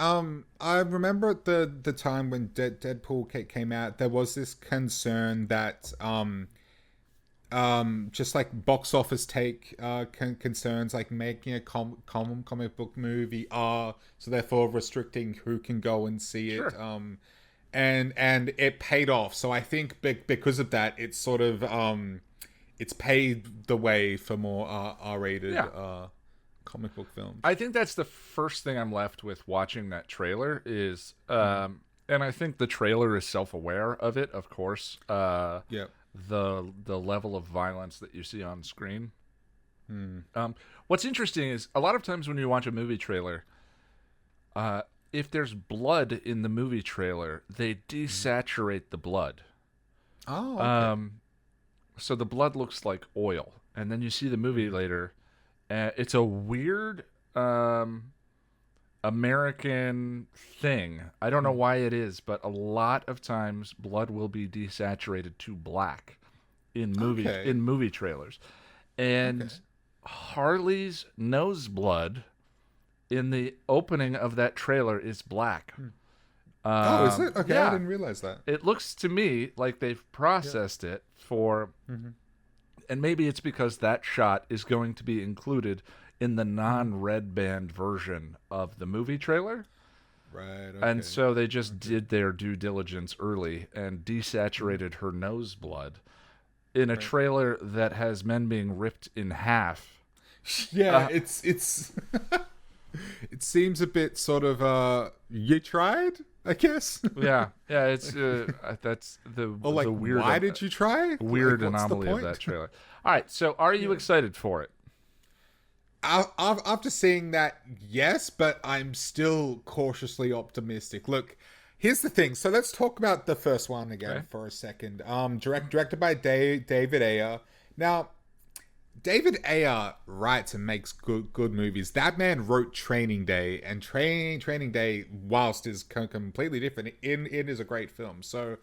I remember at the time when Deadpool came out, there was this concern that just like box office take concerns, like making a comic book movie so therefore restricting who can go and see it. And it paid off. So I think because of that, it's sort of it's paved the way for more R-rated comic book films. I think that's the first thing I'm left with watching that trailer is, and I think the trailer is self-aware of it, of course. Yep. The level of violence that you see on screen. What's interesting is a lot of times when you watch a movie trailer, if there's blood in the movie trailer, they desaturate the blood. Oh, okay. So the blood looks like oil, and then you see the movie later. It's a weird American thing. I don't know why it is, but a lot of times blood will be desaturated to black in movie trailers. And Harley's nose blood in the opening of that trailer is black. Is it? Okay, yeah. I didn't realize that. It looks to me like they've processed it for... And maybe it's because that shot is going to be included in the non-red band version of the movie trailer. Right. Okay. And so they just did their due diligence early and desaturated her nose blood in a trailer that has men being ripped in half. Yeah, it's it seems a bit sort of you tried, I guess. Yeah, it's that's Or like, the weird. why did you try? Weird Like, what's the anomaly of point? that trailer. All right, so are you excited for it? After seeing that, yes, but I'm still cautiously optimistic. Look, here's the thing. So let's talk about the first one again for a second. Directed by David Ayer. Now, David Ayer writes and makes good movies. That man wrote Training Day, and Training Day, whilst is completely different, it is a great film. So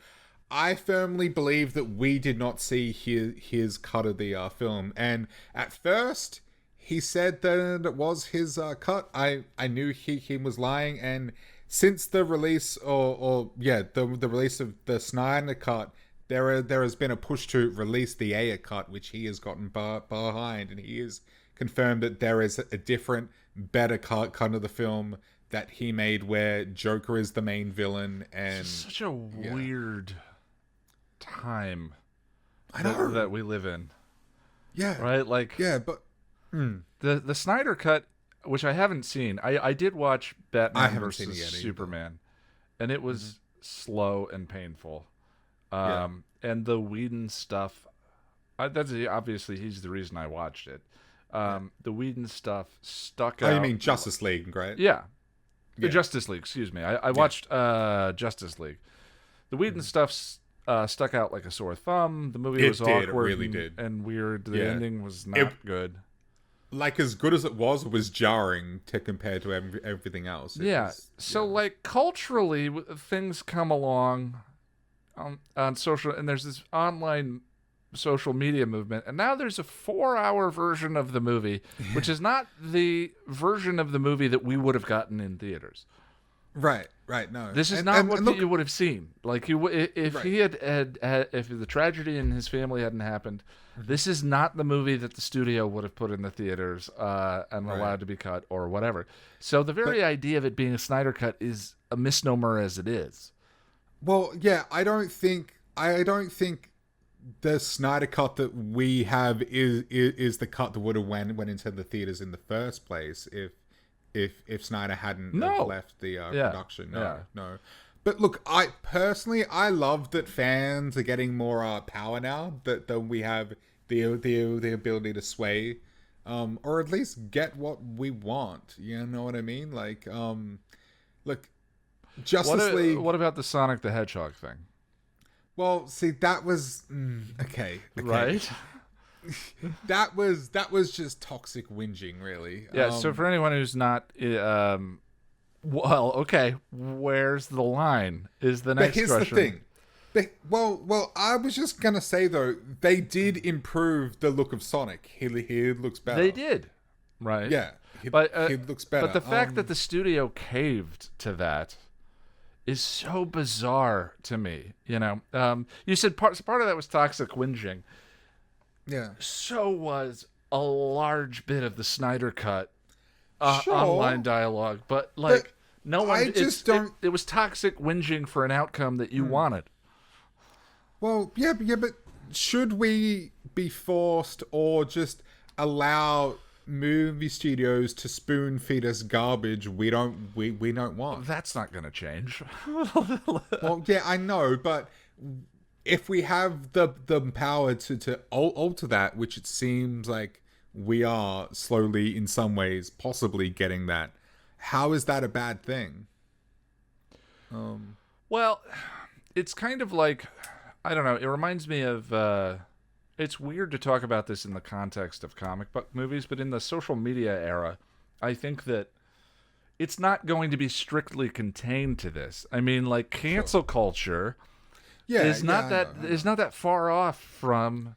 I firmly believe that we did not see his cut of the film. And at first, he said that it was his cut. I knew he was lying. And since the release, the release of the Snyder cut, there has been a push to release the Ayer cut, which he has gotten behind, and he has confirmed that there is a different, better cut of the film that he made where Joker is the main villain. And Such a weird time I know. that we live in. Yeah. right? Like, Yeah, but the Snyder Cut, which I haven't seen. I did watch Batman haven't seen it versus yet either. Superman, and it was slow and painful. Yeah. And the Whedon stuff, that's obviously he's the reason I watched it. The Whedon stuff stuck out. you mean Justice League, right? Yeah. The Yeah. Justice League, excuse me. I watched Justice League. The Whedon stuff stuck out like a sore thumb. The movie It was did, it awkward really and, did. and weird. The Yeah. ending was not good. Like, as good as it was jarring to compare to everything else. It Yeah. was- So, like, culturally, things come along on social, and there's this online social media movement, and now there's a 4-hour version of the movie, which is not the version of the movie that we would have gotten in theaters. Right, no. This is And- not and what look, you would have seen. Like, if Right. he had if the tragedy in his family hadn't happened, this is not the movie that the studio would have put in the theaters and Right. allowed to be cut or whatever. So the very idea of it being a Snyder Cut is a misnomer as it is. Well, yeah, I don't think the Snyder Cut that we have is the cut that would have went into the theaters in the first place if Snyder hadn't have left the production. No. But look, I personally love that fans are getting more power now that we have the ability to sway, or at least get what we want. You know what I mean? Like, look, Justice League. What about the Sonic the Hedgehog thing? Well, see, that was okay. Right? That was just toxic whinging, really. Yeah. So for anyone who's not, well, okay, where's the line? Is the but next here's question. the thing. Well, I was just gonna say though, they did improve the look of Sonic. He looks better. They did, right? Yeah, he looks better. But the fact that the studio caved to that is so bizarre to me. You know, you said part of that was toxic whinging. yeah, So was a large bit of the Snyder Cut Sure. online dialogue, but like But no one. I just don't. It was toxic whinging for an outcome that you wanted. Well, yeah, but should we be forced or just allow movie studios to spoon feed us garbage we don't want? That's not going to change. Well, yeah, I know, but if we have the power to alter that, which it seems like we are slowly, in some ways, possibly getting that, how is that a bad thing? Well, it's kind of like, I don't know, it reminds me of, it's weird to talk about this in the context of comic book movies, but in the social media era, I think that it's not going to be strictly contained to this. I mean, like, cancel culture is not that far off from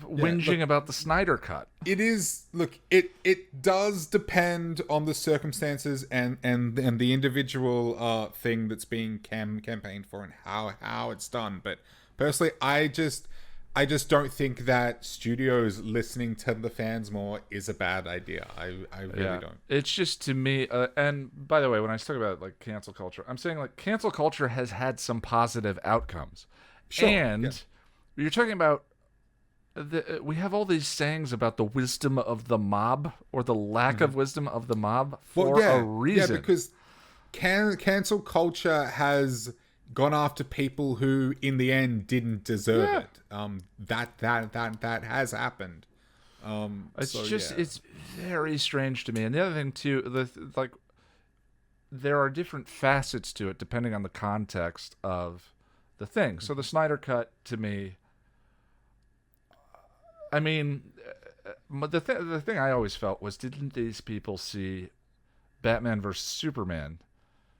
whinging about the Snyder Cut. It is. Look, it does depend on the circumstances and the individual thing that's being campaigned for and how it's done. But personally, I just don't think that studios listening to the fans more is a bad idea. I really don't. It's just, to me, and by the way, when I talk about like cancel culture, I'm saying like cancel culture has had some positive outcomes. Sure, And you're talking about we have all these sayings about the wisdom of the mob or the lack of wisdom of the mob for a reason. Yeah, because cancel culture has gone after people who, in the end, didn't deserve it. That has happened. It's very strange to me. And the other thing too, there are different facets to it depending on the context of the thing. So the Snyder Cut, to me, I mean, the thing I always felt was, didn't these people see Batman versus Superman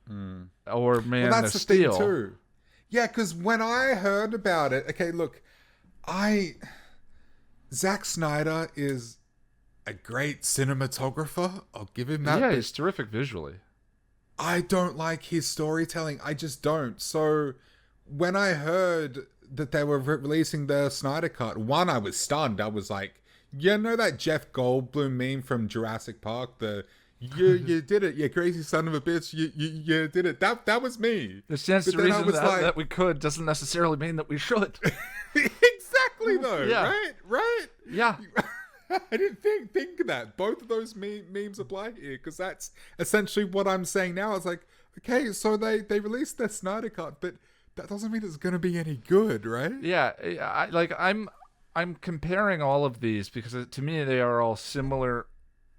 or Man Well, of that's the Steel? thing too. Yeah, because when I heard about it, okay, look, Zack Snyder is a great cinematographer. I'll give him that. Yeah, but he's terrific visually. I don't like his storytelling. I just don't. So when I heard that they were releasing the Snyder Cut, one, I was stunned. I was like, you know that Jeff Goldblum meme from Jurassic Park? You did it, you crazy son of a bitch. You did it. That was me. The chance But the then I reason was that, like- that we could doesn't necessarily mean that we should. Exactly. exactly though, Yeah. right? Yeah. I didn't think of that. Both of those memes apply here because that's essentially what I'm saying now. It's like, okay, so they released their Snyder Cut, but that doesn't mean it's gonna be any good, right? Yeah, I'm comparing all of these because to me they are all similar.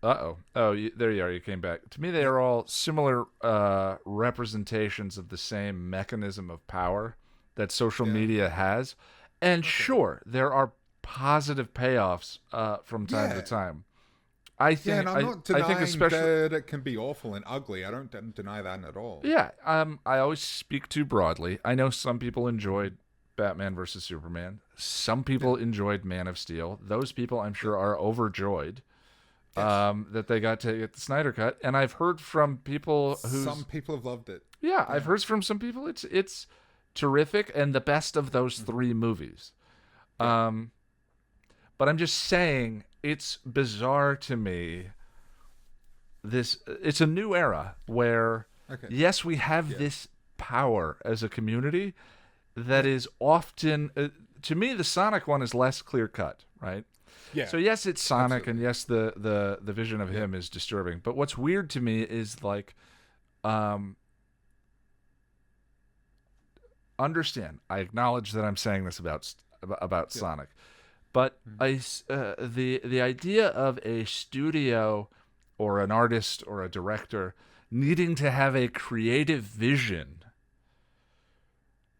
There you are. You came back. To me, they are all similar representations of the same mechanism of power that social media has. And sure, there are positive payoffs from time to time. I think. Yeah, and I'm not denying I think especially that it can be awful and ugly. I don't deny that at all. Yeah, I always speak too broadly. I know some people enjoyed Batman versus Superman. Some people enjoyed Man of Steel. Those people, I'm sure, are overjoyed that they got to get the Snyder Cut. And I've heard from people who Some people have loved it. Yeah, I've heard from some people it's terrific and the best of those three movies. But I'm just saying it's bizarre to me. It's a new era where yes, we have this power as a community that is often to me the Sonic one is less clear cut, right? Yeah. So yes, it's Sonic, and yes, the vision of him is disturbing. But what's weird to me is like, understand. I acknowledge that I'm saying this about Sonic, but the idea of a studio or an artist or a director needing to have a creative vision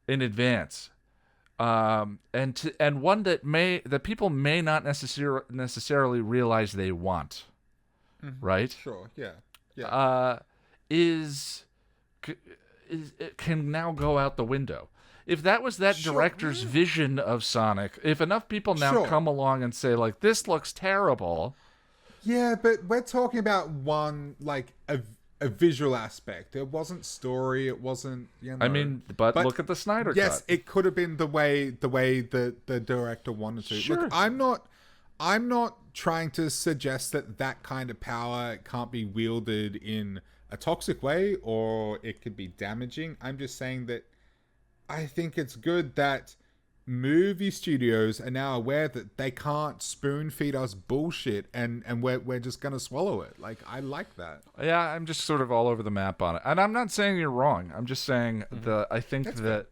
in advance, and one that people may not necessarily realize they want, right? Sure. Yeah. It can now go out the window. If that was that director's vision of Sonic, if enough people now come along and say like this looks terrible. Yeah, but we're talking about one like a visual aspect. It wasn't story. It wasn't. I mean, but look at the Snyder Cut. Yes, it could have been the way the director wanted to. Sure. Look, I'm not trying to suggest that kind of power can't be wielded in a toxic way or it could be damaging. I'm just saying that I think it's good that movie studios are now aware that they can't spoon feed us bullshit and we're just gonna swallow it. Like, I like that. Yeah, I'm just sort of all over the map on it, and I'm not saying you're wrong. I'm just saying I think that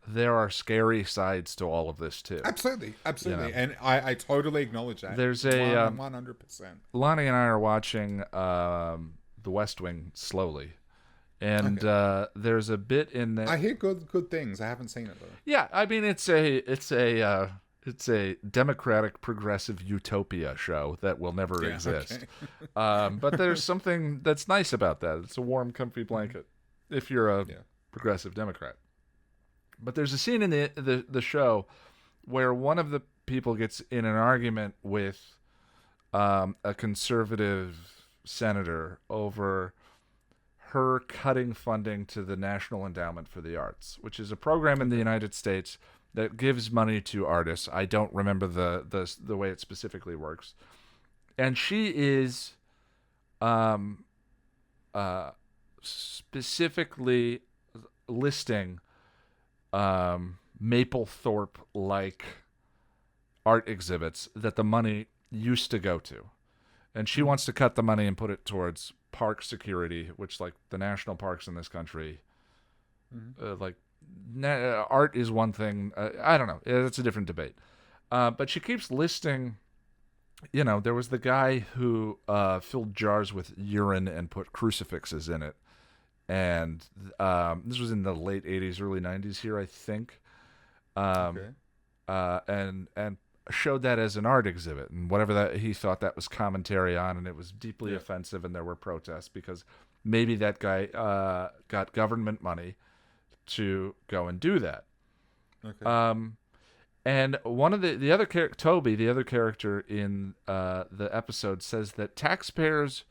there are scary sides to all of this too. Absolutely, You know? and I totally acknowledge that. There's 100%. Lonnie and I are watching The West Wing slowly. And there's a bit in there. I hear good things. I haven't seen it though. Yeah, I mean it's a democratic progressive utopia show that will never exist. Okay. But there's something that's nice about that. It's a warm, comfy blanket if you're a progressive Democrat. But there's a scene in the show where one of the people gets in an argument with a conservative senator over her cutting funding to the National Endowment for the Arts, which is a program in the United States that gives money to artists. I don't remember the way it specifically works. And she is specifically listing Mapplethorpe-like art exhibits that the money used to go to. And she wants to cut the money and put it towards park security, which, like the national parks in this country, art is one thing. I don't know. It's a different debate. But she keeps listing, there was the guy who filled jars with urine and put crucifixes in it. And this was in the late 80s, early 90s here, I think. And showed that as an art exhibit, and whatever that he thought that was commentary on, and it was deeply offensive, and there were protests because maybe that guy got government money to go and do that. Okay. And one of the other character, Toby, the other character in the episode, says that taxpayers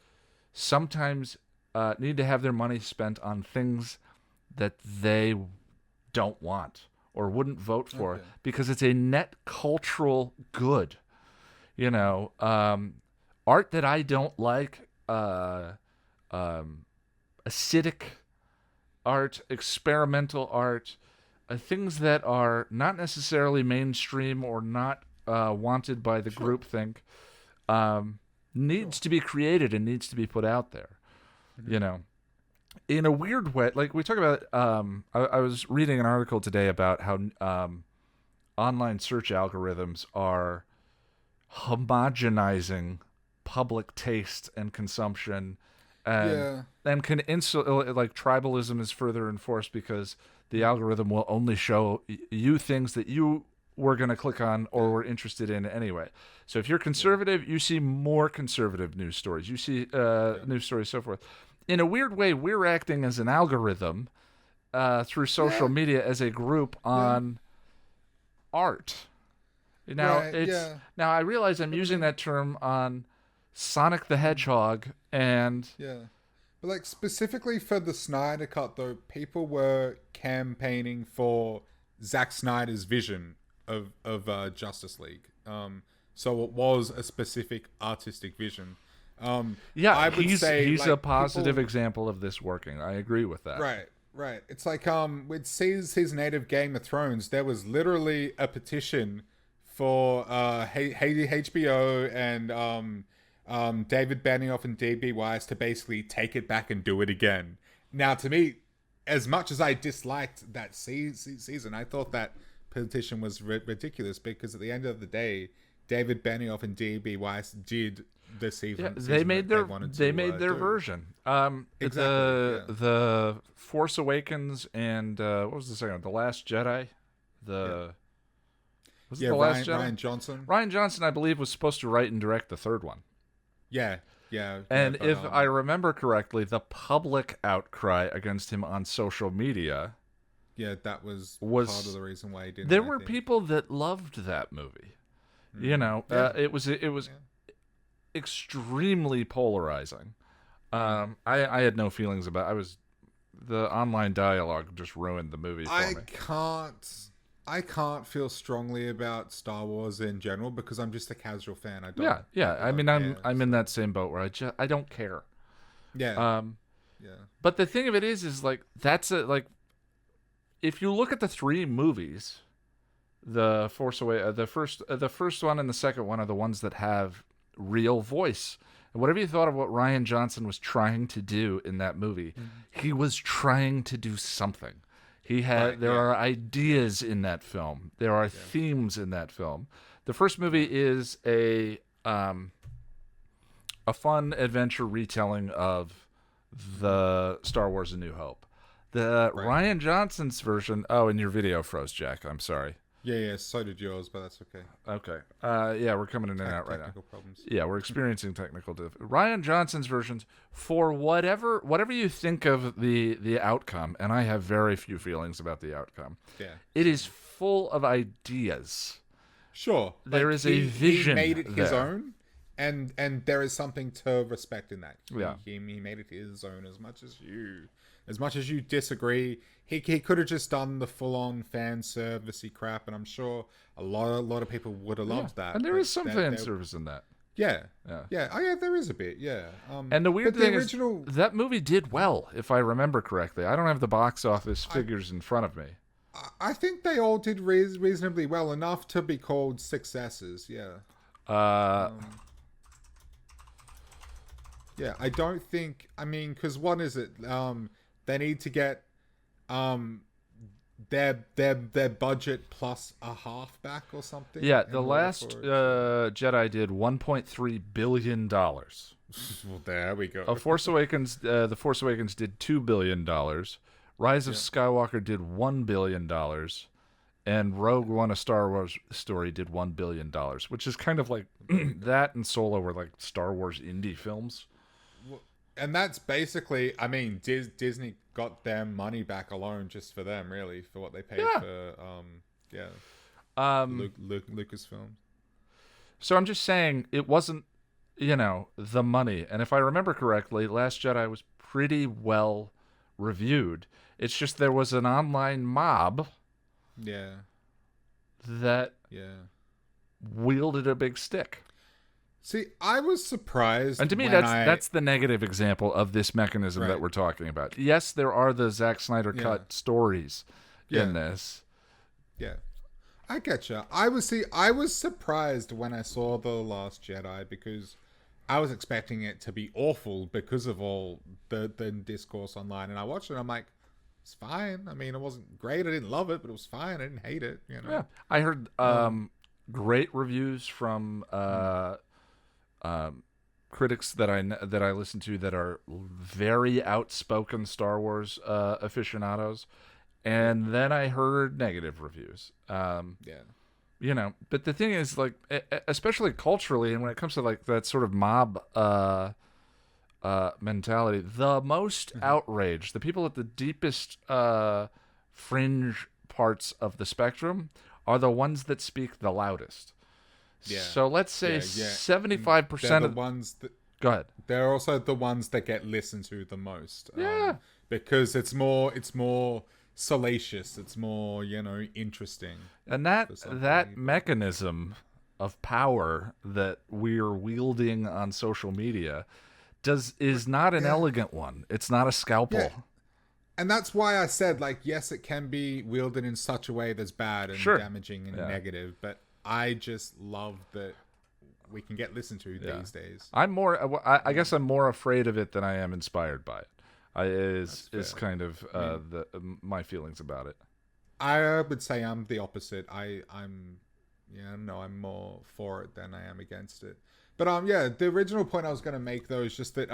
sometimes need to have their money spent on things that they don't want or wouldn't vote for because it's a net cultural good. Art that I don't like, acidic art, experimental art, things that are not necessarily mainstream or not wanted by the groupthink needs to be created and needs to be put out there. You know, in a weird way, like we talk about. I was reading an article today about how online search algorithms are homogenizing public taste and consumption, and can like tribalism is further enforced because the algorithm will only show you things that you were going to click on or were interested in anyway. So if you're conservative, you see more conservative news stories. You see news stories, so forth. In a weird way, we're acting as an algorithm through social media as a group on art. Now now I realize I'm using that term on Sonic the Hedgehog and but like specifically for the Snyder Cut though, people were campaigning for Zack Snyder's vision of Justice League. So it was a specific artistic vision. I would say he's like, a positive example of this working. I agree with that. Right. It's like with season 8 of Game of Thrones, there was literally a petition for HBO and David Benioff and D.B. Weiss to basically take it back and do it again. Now, to me, as much as I disliked that season, I thought that petition was ridiculous because at the end of the day, David Benioff and D.B. Weiss did the season. They made their version. Exactly. The Force Awakens and what was the second one? The Last Jedi. Was it The Last Jedi? Ryan Johnson. Ryan Johnson, I believe, was supposed to write and direct the third one. Yeah. And if I remember correctly, the public outcry against him on social media. Yeah, that was part of the reason why he didn't. There were people that loved that movie. You know, it was extremely polarizing. I had no feelings about. The online dialogue just ruined the movie for me. I can't feel strongly about Star Wars in general because I'm just a casual fan. I'm in that same boat where I don't care. But the thing of it is like if you look at the three movies, the Force Away, the first one and the second one are the ones that have real voice. And whatever you thought of what Ryan Johnson was trying to do in that movie, he was trying to do something. There are ideas in that film. There are themes in that film. The first movie is a fun adventure retelling of the Star Wars: A New Hope. Ryan Johnson's version. Oh, and your video froze, Jack. I'm sorry. Yeah. So did yours, but that's okay. Okay. We're coming in and out right now. Technical problems. Yeah, we're experiencing technical difficulties. Ryan Johnson's versions, for whatever you think of the outcome, and I have very few feelings about the outcome. Yeah. It is full of ideas. Sure. There is a vision. He made it his there. own, and there is something to respect in that. Yeah. He made it his own as much as you disagree. He could have just done the full-on fan servicey crap, and I'm sure a lot of people would have loved that. And there is some fan service in that. Yeah. Oh, yeah, there is a bit, yeah. And the weird thing is, that movie did well, if I remember correctly. I don't have the box office figures in front of me. I think they all did reasonably well, enough to be called successes, yeah. Yeah, I don't think... I mean, because what is it? They need to get their budget plus a half back or something. Yeah, the last Jedi did $1.3 billion. Well, there we go. The Force Awakens did $2 billion. Rise of Skywalker did $1 billion. And Rogue One, A Star Wars Story did $1 billion, which is kind of like that and Solo were like Star Wars indie films. And that's basically, I mean, Disney got their money back alone just for them, really, for what they paid for, Lucasfilm. So I'm just saying it wasn't, the money. And if I remember correctly, Last Jedi was pretty well reviewed. It's just there was an online mob that wielded a big stick. See, I was surprised. And to me, that's the negative example of this mechanism that we're talking about. Yes, there are the Zack Snyder cut stories, in this. Yeah. I getcha. I was surprised when I saw The Last Jedi because I was expecting it to be awful because of all the discourse online, and I watched it and I'm like, it's fine. I mean, it wasn't great. I didn't love it, but it was fine. I didn't hate it, you know. Yeah, I heard great reviews from critics that I listen to that are very outspoken Star Wars aficionados, and then I heard negative reviews. Yeah. You know, but the thing is, like, especially culturally, and when it comes to like that sort of mob mentality, the most outraged, the people at the deepest fringe parts of the spectrum, are the ones that speak the loudest. Yeah. So let's say 75% of the ones that. Go ahead. They're also the ones that get listened to the most. Yeah. Because it's more salacious. It's more, interesting. And that mechanism of power that we're wielding on social media is not an elegant one. It's not a scalpel. Yeah. And that's why I said, like, yes, it can be wielded in such a way that's bad and damaging and negative, but I just love that we can get listened to these days. I guess I'm more afraid of it than I am inspired by it. Is kind of my feelings about it. I would say I'm the opposite. I'm more for it than I am against it. But the original point I was going to make though is just that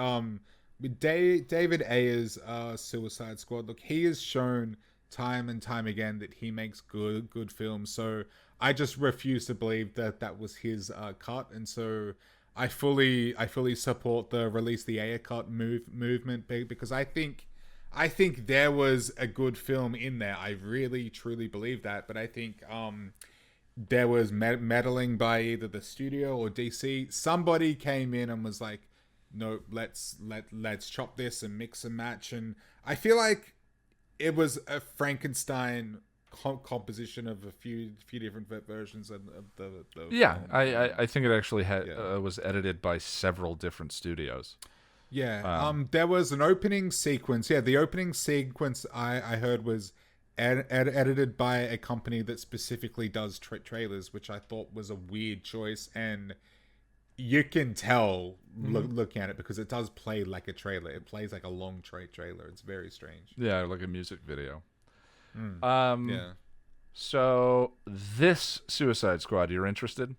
with David Ayer's Suicide Squad, look, he has shown time and time again that he makes good films. So I just refuse to believe that was his cut, and so I fully support the release the Ayer cut movement because I think there was a good film in there. I really truly believe that, but I think there was meddling by either the studio or DC. Somebody came in and was like, no, let's chop this and mix and match, and I feel like it was a Frankenstein composition of a few different versions of the film. I think it actually was edited by several different studios. There was an opening sequence. The opening sequence I heard was edited by a company that specifically does trailers, which I thought was a weird choice, and you can tell looking at it because it does play like a trailer. It plays like a long trailer. It's very strange. Yeah, like a music video. So this Suicide Squad, you're interested?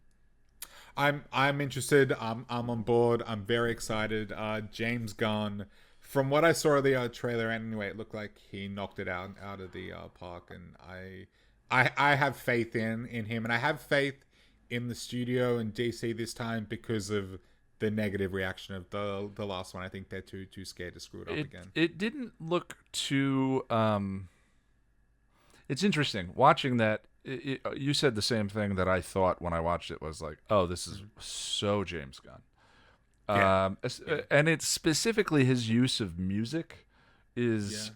I'm interested. I'm on board. I'm very excited. James Gunn, from what I saw of the trailer anyway, it looked like he knocked it out of the park, and I have faith in him, and I have faith in the studio and DC this time because of the negative reaction of the last one. I think they're too scared to screw it up again. It didn't look too. It's interesting watching that. You said the same thing that I thought when I watched it, was like, oh, this is so James Gunn. And it's specifically his use of music is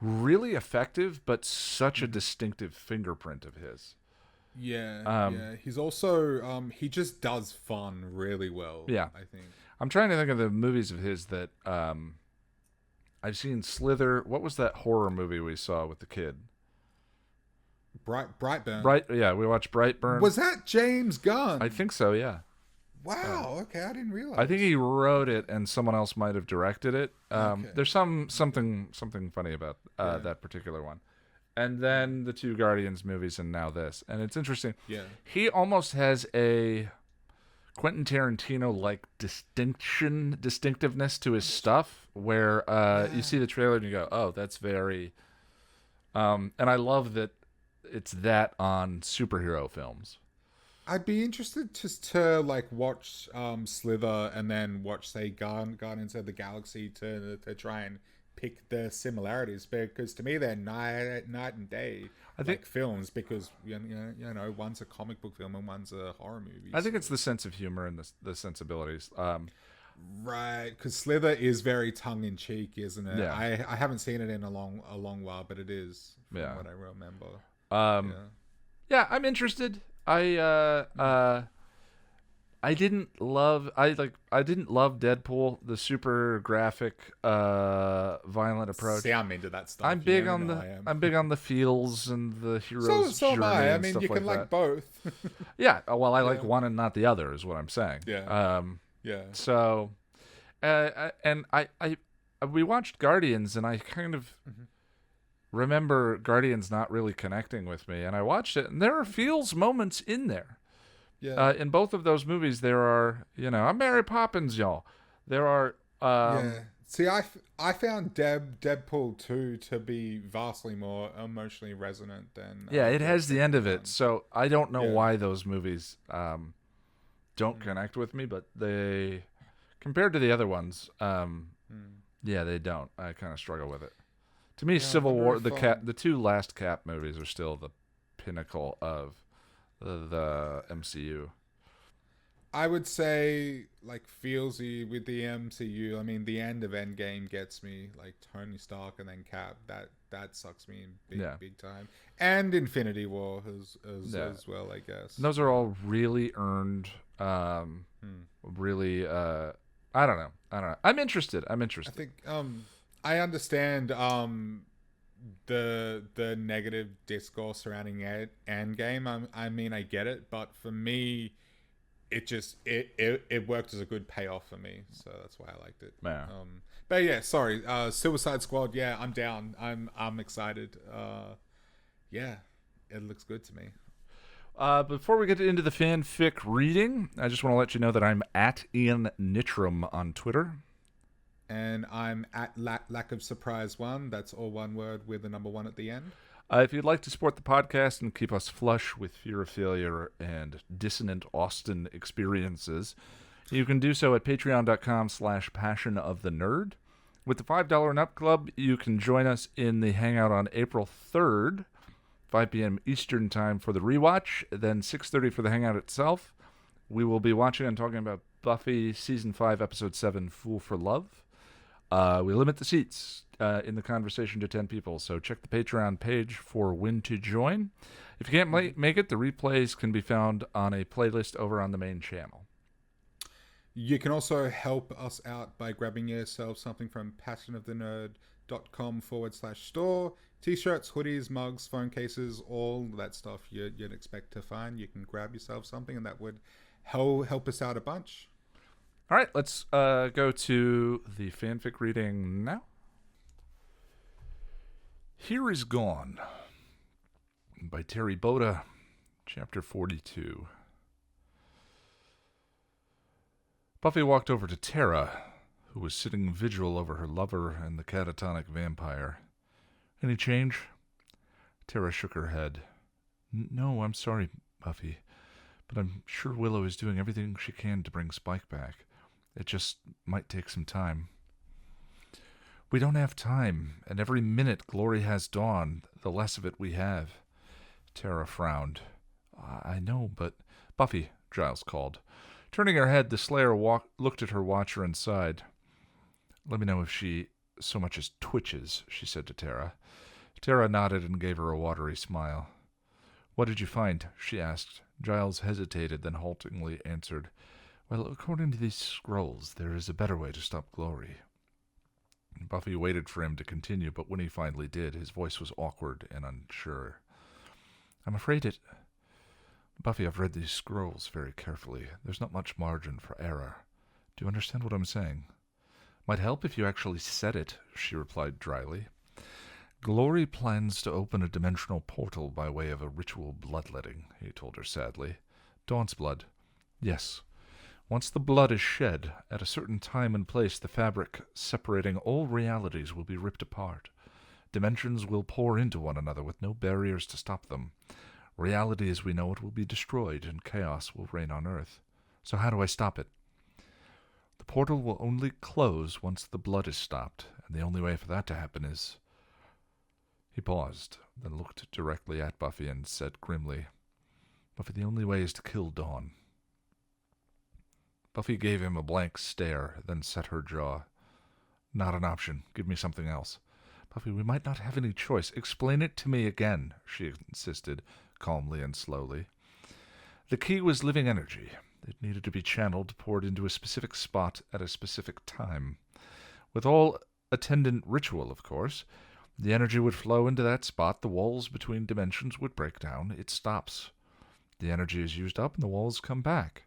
really effective, but such a distinctive fingerprint of his. He's also he just does fun really well. I think I'm trying to think of the movies of his that I've seen. Slither. What was that horror movie we saw with the kid? Brightburn. We watched Brightburn. Was that James Gunn? I think so. Yeah. Wow. Okay, I didn't realize. I think he wrote it, and someone else might have directed it. There's something funny about that particular one. And then the two Guardians movies, and now this. And it's interesting. Yeah. He almost has a Quentin Tarantino-like distinctiveness to his stuff, where you see the trailer and you go, oh, that's very... and I love that it's that on superhero films. I'd be interested just to like watch Slither and then watch, say, Guardians of the Galaxy to try and pick the similarities, because to me they're night and day. I think films, because you know one's a comic book film and one's a horror movie. I think it's the sense of humor and the sensibilities. Right, because Slither is very tongue in cheek, isn't it? Yeah. I haven't seen it in a long while, but it is from what I remember. Yeah, I'm interested. I I didn't love Deadpool, the super graphic, violent approach. See, I'm into that stuff. I'm You big know, on no, the I am. I'm big on the feels and the hero's So am journey I. I and mean, stuff you can like like that. both. Yeah, well, I like Yeah. one and not the other is what I'm saying. Yeah. Yeah. So, and I we watched Guardians, and I kind of remember Guardians not really connecting with me, and I watched it, and there are feels moments in there. Yeah. In both of those movies, there are, I'm Mary Poppins, y'all. There are, Yeah. See, I found Deadpool 2 to be vastly more emotionally resonant than. yeah, it has the end of it, one. so I don't know Yeah. why those movies don't connect with me, but they, compared to the other ones, yeah, they don't. I kind of struggle with it. To me, Civil wonder War, if, the two last Cap movies are still the pinnacle of the MCU. I would say, like, feelsy with the MCU. I mean, the end of Endgame gets me, like Tony Stark and then Cap. That sucks me in big time. And Infinity War as well, I guess. And those are all really earned. Really, I don't know. I'm interested. I think I understand the negative discourse surrounding Endgame. I mean, I get it, but for me, it just it worked as a good payoff for me, so that's why I liked it. Yeah. But yeah, sorry, Suicide Squad. Yeah, I'm down. I'm excited. Yeah, it looks good to me. Before we get into the fanfic reading, I just want to let you know that I'm at Ian Nittram on Twitter. And I'm at lack of surprise 1. That's all one word with the number 1 at the end. If you'd like to support the podcast and keep us flush with fear of failure and dissonant Austen experiences, you can do so at patreon.com/passionofthenerd. With the $5 and up club, you can join us in the hangout on April 3rd, 5 p.m. Eastern time for the rewatch, then 6:30 for the hangout itself. We will be watching and talking about Buffy Season 5, Episode 7, Fool for Love. We limit the seats in the conversation to 10 people, so check the Patreon page for when to join. If you can't make it, the replays can be found on a playlist over on the main channel. You can also help us out by grabbing yourself something from passionofthenerd.com/store. T-shirts, hoodies, mugs, phone cases, all that stuff you'd expect to find. You can grab yourself something, and that would help us out a bunch. All right, let's go to the fanfic reading now. Here is Gone by Terri Botta, Chapter 42. Buffy walked over to Tara, who was sitting vigil over her lover and the catatonic vampire. Any change? Tara shook her head. No, I'm sorry, Buffy, but I'm sure Willow is doing everything she can to bring Spike back. It just might take some time. We don't have time, and every minute Glory has Dawn, the less of it we have. Tara frowned. I know, but... Buffy, Giles called. Turning her head, the Slayer looked at her watcher and sighed. Let me know if she so much as twitches, she said to Tara. Tara nodded and gave her a watery smile. What did you find? She asked. Giles hesitated, then haltingly answered, Well, according to these scrolls, there is a better way to stop Glory. Buffy waited for him to continue, but when he finally did, his voice was awkward and unsure. I'm afraid it... Buffy, I've read these scrolls very carefully. There's not much margin for error. Do you understand what I'm saying? Might help if you actually said it, she replied dryly. Glory plans to open a dimensional portal by way of a ritual bloodletting, he told her sadly. Dawn's blood. Yes. Once the blood is shed, at a certain time and place, the fabric separating all realities will be ripped apart. Dimensions will pour into one another with no barriers to stop them. Reality as we know it will be destroyed, and chaos will reign on Earth. So how do I stop it? The portal will only close once the blood is stopped, and the only way for that to happen is... He paused, then looked directly at Buffy and said grimly, Buffy, the only way is to kill Dawn. Buffy gave him a blank stare, then set her jaw. Not an option. Give me something else. Buffy, we might not have any choice. Explain it to me again, she insisted, calmly and slowly. The key was living energy. It needed to be channeled, poured into a specific spot at a specific time. With all attendant ritual, of course, the energy would flow into that spot, the walls between dimensions would break down, it stops. The energy is used up and the walls come back.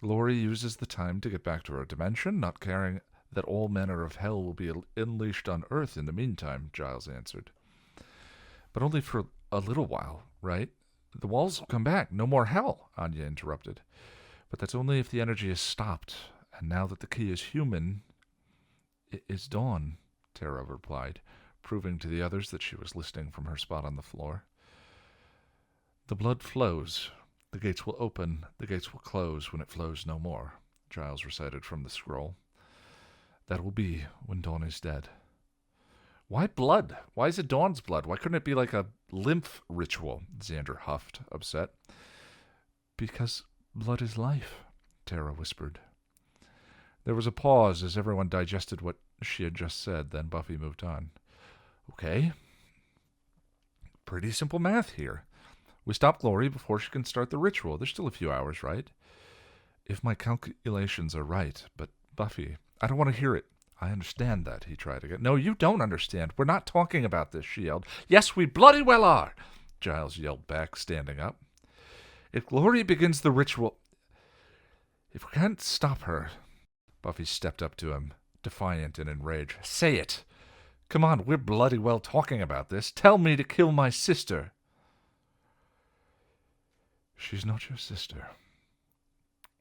Glory uses the time to get back to her dimension, not caring that all manner of hell will be unleashed on Earth in the meantime, Giles answered. But only for a little while, right? The walls will come back. No more hell, Anya interrupted. But that's only if the energy is stopped. And now that the key is human, it is dawn, Terra replied, proving to the others that she was listening from her spot on the floor. The blood flows. The gates will open. The gates will close when it flows no more, Giles recited from the scroll. That will be when Dawn is dead. Why blood? Why is it Dawn's blood? Why couldn't it be like a lymph ritual? Xander huffed, upset. Because blood is life, Terra whispered. There was a pause as everyone digested what she had just said. Then Buffy moved on. Okay. Pretty simple math here. We stop Glory before she can start the ritual. There's still a few hours, right? If my calculations are right, but Buffy, I don't want to hear it. I understand that, he tried again. No, you don't understand. We're not talking about this, she yelled. Yes, we bloody well are, Giles yelled back, standing up. If Glory begins the ritual... If we can't stop her... Buffy stepped up to him, defiant and enraged. Say it! Come on, we're bloody well talking about this. Tell me to kill my sister. She's not your sister,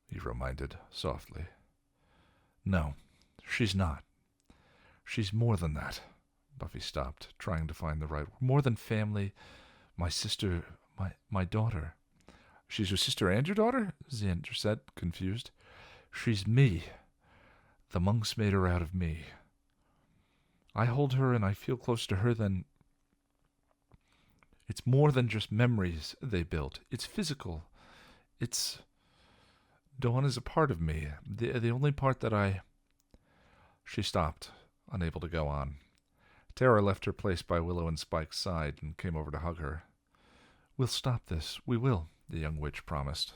he reminded softly. No, she's not. She's more than that. Buffy stopped, trying to find the right word. More than family. My sister, my daughter. She's your sister and your daughter? Xander said, confused. She's me. The monks made her out of me. I hold her and I feel close to her than... It's more than just memories they built. It's physical. It's... Dawn is a part of me. The only part that I... She stopped, unable to go on. Terra left her place by Willow and Spike's side and came over to hug her. We'll stop this. We will, the young witch promised.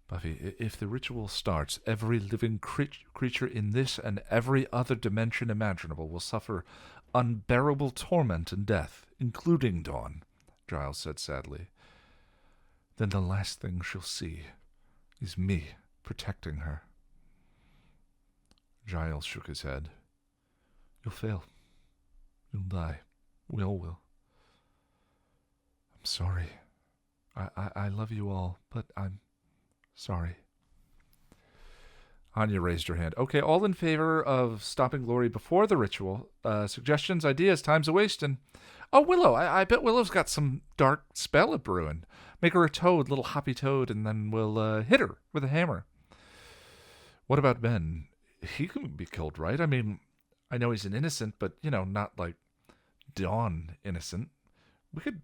Buffy, if the ritual starts, every living creature in this and every other dimension imaginable will suffer unbearable torment and death, including Dawn, Giles said sadly. Then the last thing she'll see is me protecting her. Giles shook his head. You'll fail. You'll die. We all will. I'm sorry. I love you all, but I'm sorry. Anya raised her hand. Okay, all in favor of stopping Glory before the ritual. Suggestions, ideas, time's a wasting. Oh, Willow. I bet Willow's got some dark spell at brewing. Make her a toad, little hoppy toad, and then we'll hit her with a hammer. What about Ben? He can be killed, right? I mean, I know he's an innocent, but, not like Dawn innocent. We could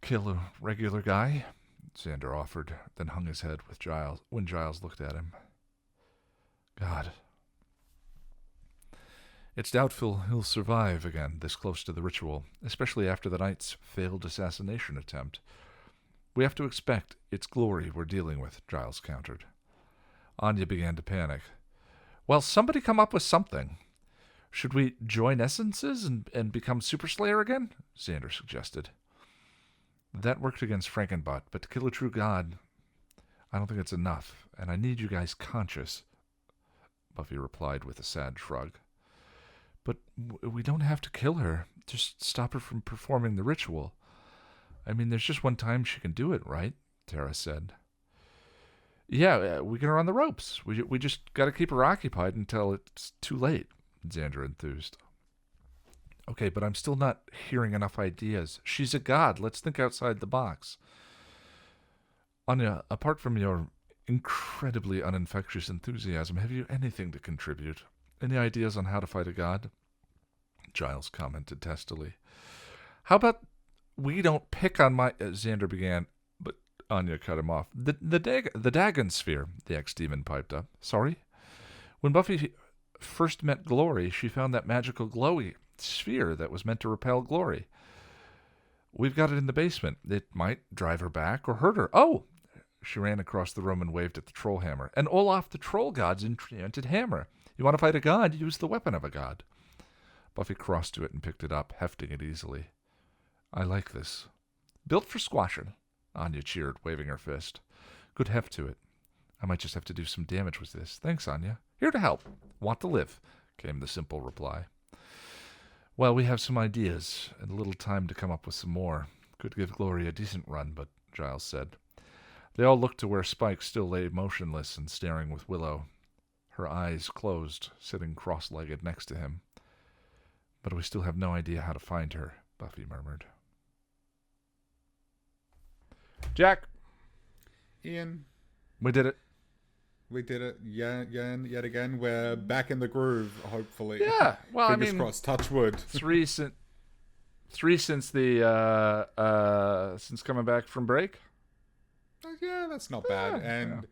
kill a regular guy, Xander offered, then hung his head with Giles when Giles looked at him. God. It's doubtful he'll survive again this close to the ritual, especially after the knight's failed assassination attempt. We have to expect it's Glory we're dealing with, Giles countered. Anya began to panic. Well, somebody come up with something. Should we join essences and become Super Slayer again? Xander suggested. That worked against Frankenbot, but to kill a true god, I don't think it's enough, and I need you guys conscious, Buffy replied with a sad shrug. But we don't have to kill her, just stop her from performing the ritual. I mean, there's just one time she can do it, right? Terra said. Yeah, we get her on the ropes. We just got to keep her occupied until it's too late, Xander enthused. Okay, but I'm still not hearing enough ideas. She's a god. Let's think outside the box. Anya, apart from your incredibly uninfectious enthusiasm, have you anything to contribute? Any ideas on how to fight a god? Giles commented testily. How about we don't pick on my... Xander began, but Anya cut him off. The Dagon sphere, the ex-demon piped up. Sorry? When Buffy first met Glory, she found that magical glowy sphere that was meant to repel Glory. We've got it in the basement. It might drive her back or hurt her. Oh! She ran across the room and waved at the troll hammer. And Olaf the troll god's enchanted hammer. You want to fight a god? Use the weapon of a god. Buffy crossed to it and picked it up, hefting it easily. I like this. Built for squashing, Anya cheered, waving her fist. Good heft to it. I might just have to do some damage with this. Thanks, Anya. Here to help. Want to live, came the simple reply. Well, we have some ideas and a little time to come up with some more. Could give Glory a decent run, but Giles said. They all looked to where Spike still lay motionless and staring with Willow, her eyes closed, sitting cross-legged next to him. But we still have no idea how to find her, Buffy murmured. Jack. Ian. We did it. We did it yet again. We're back in the groove, hopefully. Yeah. Well, Fingers crossed. Touch wood. three since the since coming back from break. Yeah, that's not bad. And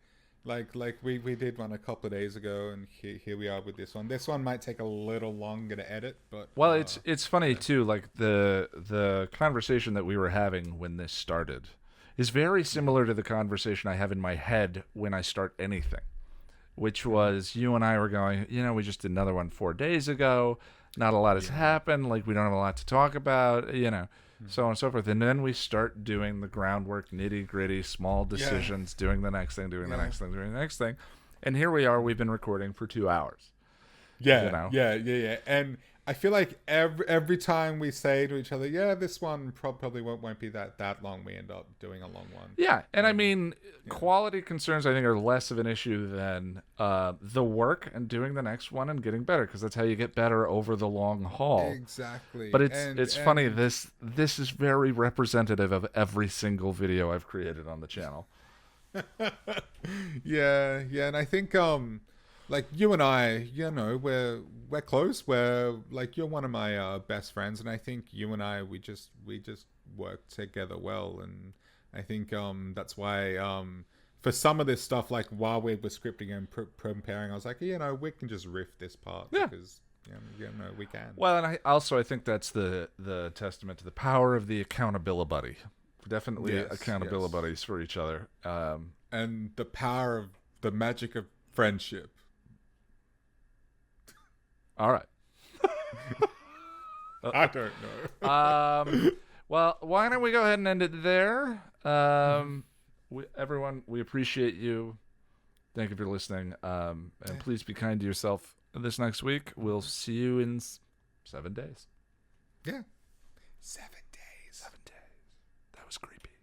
like we did one a couple of days ago, and here we are with this one. This one might take a little longer to edit, but well, it's funny too. Like the conversation that we were having when this started is very similar to the conversation I have in my head when I start anything, which was you and I were going, we just did another one 4 days ago. Not a lot has happened. Like, we don't have a lot to talk about, so on and so forth. And then we start doing the groundwork, nitty gritty, small decisions, doing the next thing, doing the next thing, doing the next thing. And here we are. We've been recording for 2 hours. Yeah. And I feel like every time we say to each other, this one probably won't be that long, we end up doing a long one. Yeah, and I mean, quality concerns I think are less of an issue than the work and doing the next one and getting better, because that's how you get better over the long haul. Exactly. But it's funny, this is very representative of every single video I've created on the channel. Yeah, and I think like you and I, we're close. We're like, you're one of my best friends, and I think you and I we just work together well, and I think that's why for some of this stuff, like while we were scripting and preparing, I was like, we can just riff this part because we can. Well, and I think that's the testament to the power of the accountability buddy. Definitely accountability buddies for each other, and the power of the magic of friendship. All right. I don't know. Well, why don't we go ahead and end it there? Everyone, we appreciate you. Thank you for listening. And please be kind to yourself this next week. We'll see you in 7 days. Yeah. 7 days. 7 days. That was creepy.